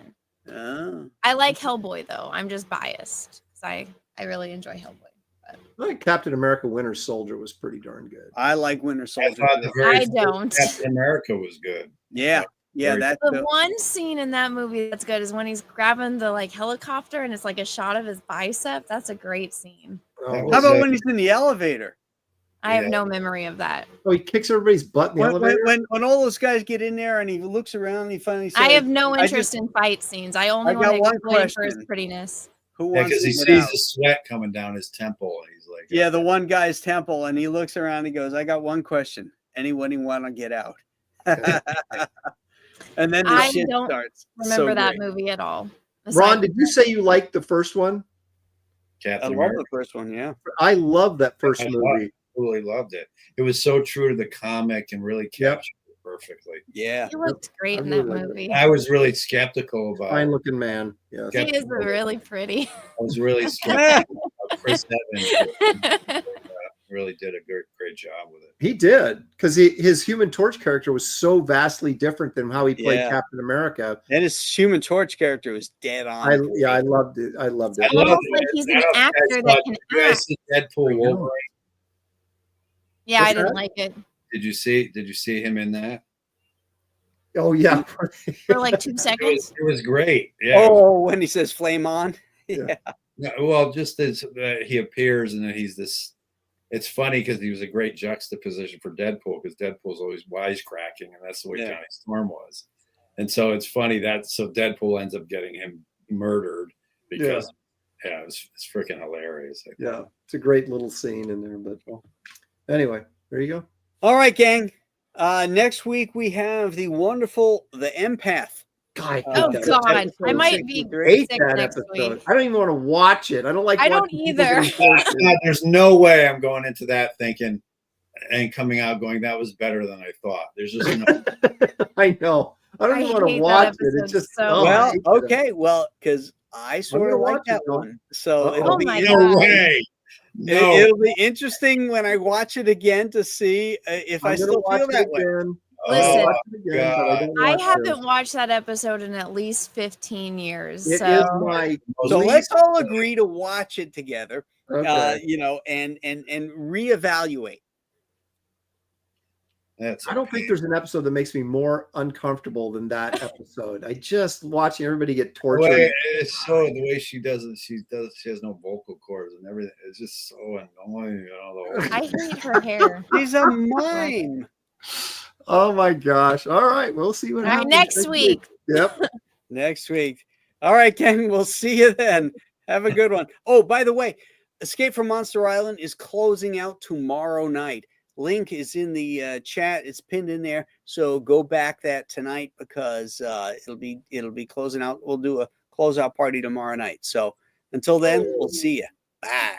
Oh. I like Hellboy though. I'm just biased because I really enjoy Hellboy. I think Captain America Winter Soldier was pretty darn good. I like Winter I Soldier. thought the very I first don't. Captain America was good. Yeah, Very that's The one scene in that movie that's good is when he's grabbing the helicopter and it's like a shot of his bicep. That's a great scene. Oh, That How was about it. when he's in the elevator? I have Yeah. no memory of that. he kicks everybody's butt in the elevator. When all those guys get in there and he looks around and he finally says, I have no I interest just- in fight scenes. I only I want got to one exploit him for his question. prettiness. "Who Yeah, wants because to he get sees out?" the sweat coming down his temple, and he's like, Yeah, the one guy's temple, and he looks around and he goes, "I got one question. Anyone want to get out?" And then the I shit don't starts. Remember So that great. movie at all? Ron, Aside did you say you liked the first one? I Captain love America. the first one. Yeah, I love that first I movie. Absolutely loved it. It was so true to the comic and really captured it perfectly. yeah. he looked great I in really that liked it. movie. I was really skeptical about. Fine looking man. Yes. Yeah. He is really pretty. I was really skeptical about Chris Evans. Really did a great job with it. He did, because his Human Torch character was so vastly different than how he played Yeah. Captain America. And his Human Torch character was dead on. I loved it. I loved it. It's almost like he's an actor that can Did you guys act. see Deadpool Wolverine? Yeah, What's I didn't that? like it Did you see him in that? Oh yeah, for like 2 It seconds. was great. Yeah. Oh, when he says "flame on," Yeah. No, well, just as he appears and then he's this. It's funny because he was a great juxtaposition for Deadpool because Deadpool's always wisecracking, and that's the way Yeah. Johnny Storm was. And so it's funny that so Deadpool ends up getting him murdered because it's freaking hilarious. I think. yeah. It's a great little scene in there. But anyway, there you go. All right, gang. Next week we have the empath. God, Oh That's God, I episode might be 63. hate sick that next episode. week. I don't even want to watch it. I don't like. I don't watching people either. getting tortured. God, there's no way I'm going into that thinking and coming out going that was better than I thought. There's just no. I know. I don't I even want hate to that watch it. episode It's just so oh, I Well, hate it. okay, well, because I sort gonna of like watch it, that though. one, so Uh-oh. it'll Oh be my No God. way. No. it'll be interesting when I watch it again to see if I I'm gonna still watch feel it that way. again. Listen, I'll watch it again, but I don't I watch it. haven't watched that episode in at least 15 years. It is So my So least- let's all agree to watch it together, Okay. and reevaluate. That's I don't think there's an episode that makes me more uncomfortable than that episode. I just watching everybody get the tortured. way, it's so the way she does it. She has no vocal cords and everything. It's just so annoying. I hate her hair. He's a mime. Oh my gosh! All right, we'll see what All right, happens next week. Yep. Next week. All right, Ken. We'll see you then. Have a good one. Oh, by the way, Escape from Monster Island is closing out tomorrow night. Link is in the chat. It's pinned in there. So go back that tonight because it'll be closing out. We'll do a closeout party tomorrow night. So until then, we'll see you. Bye.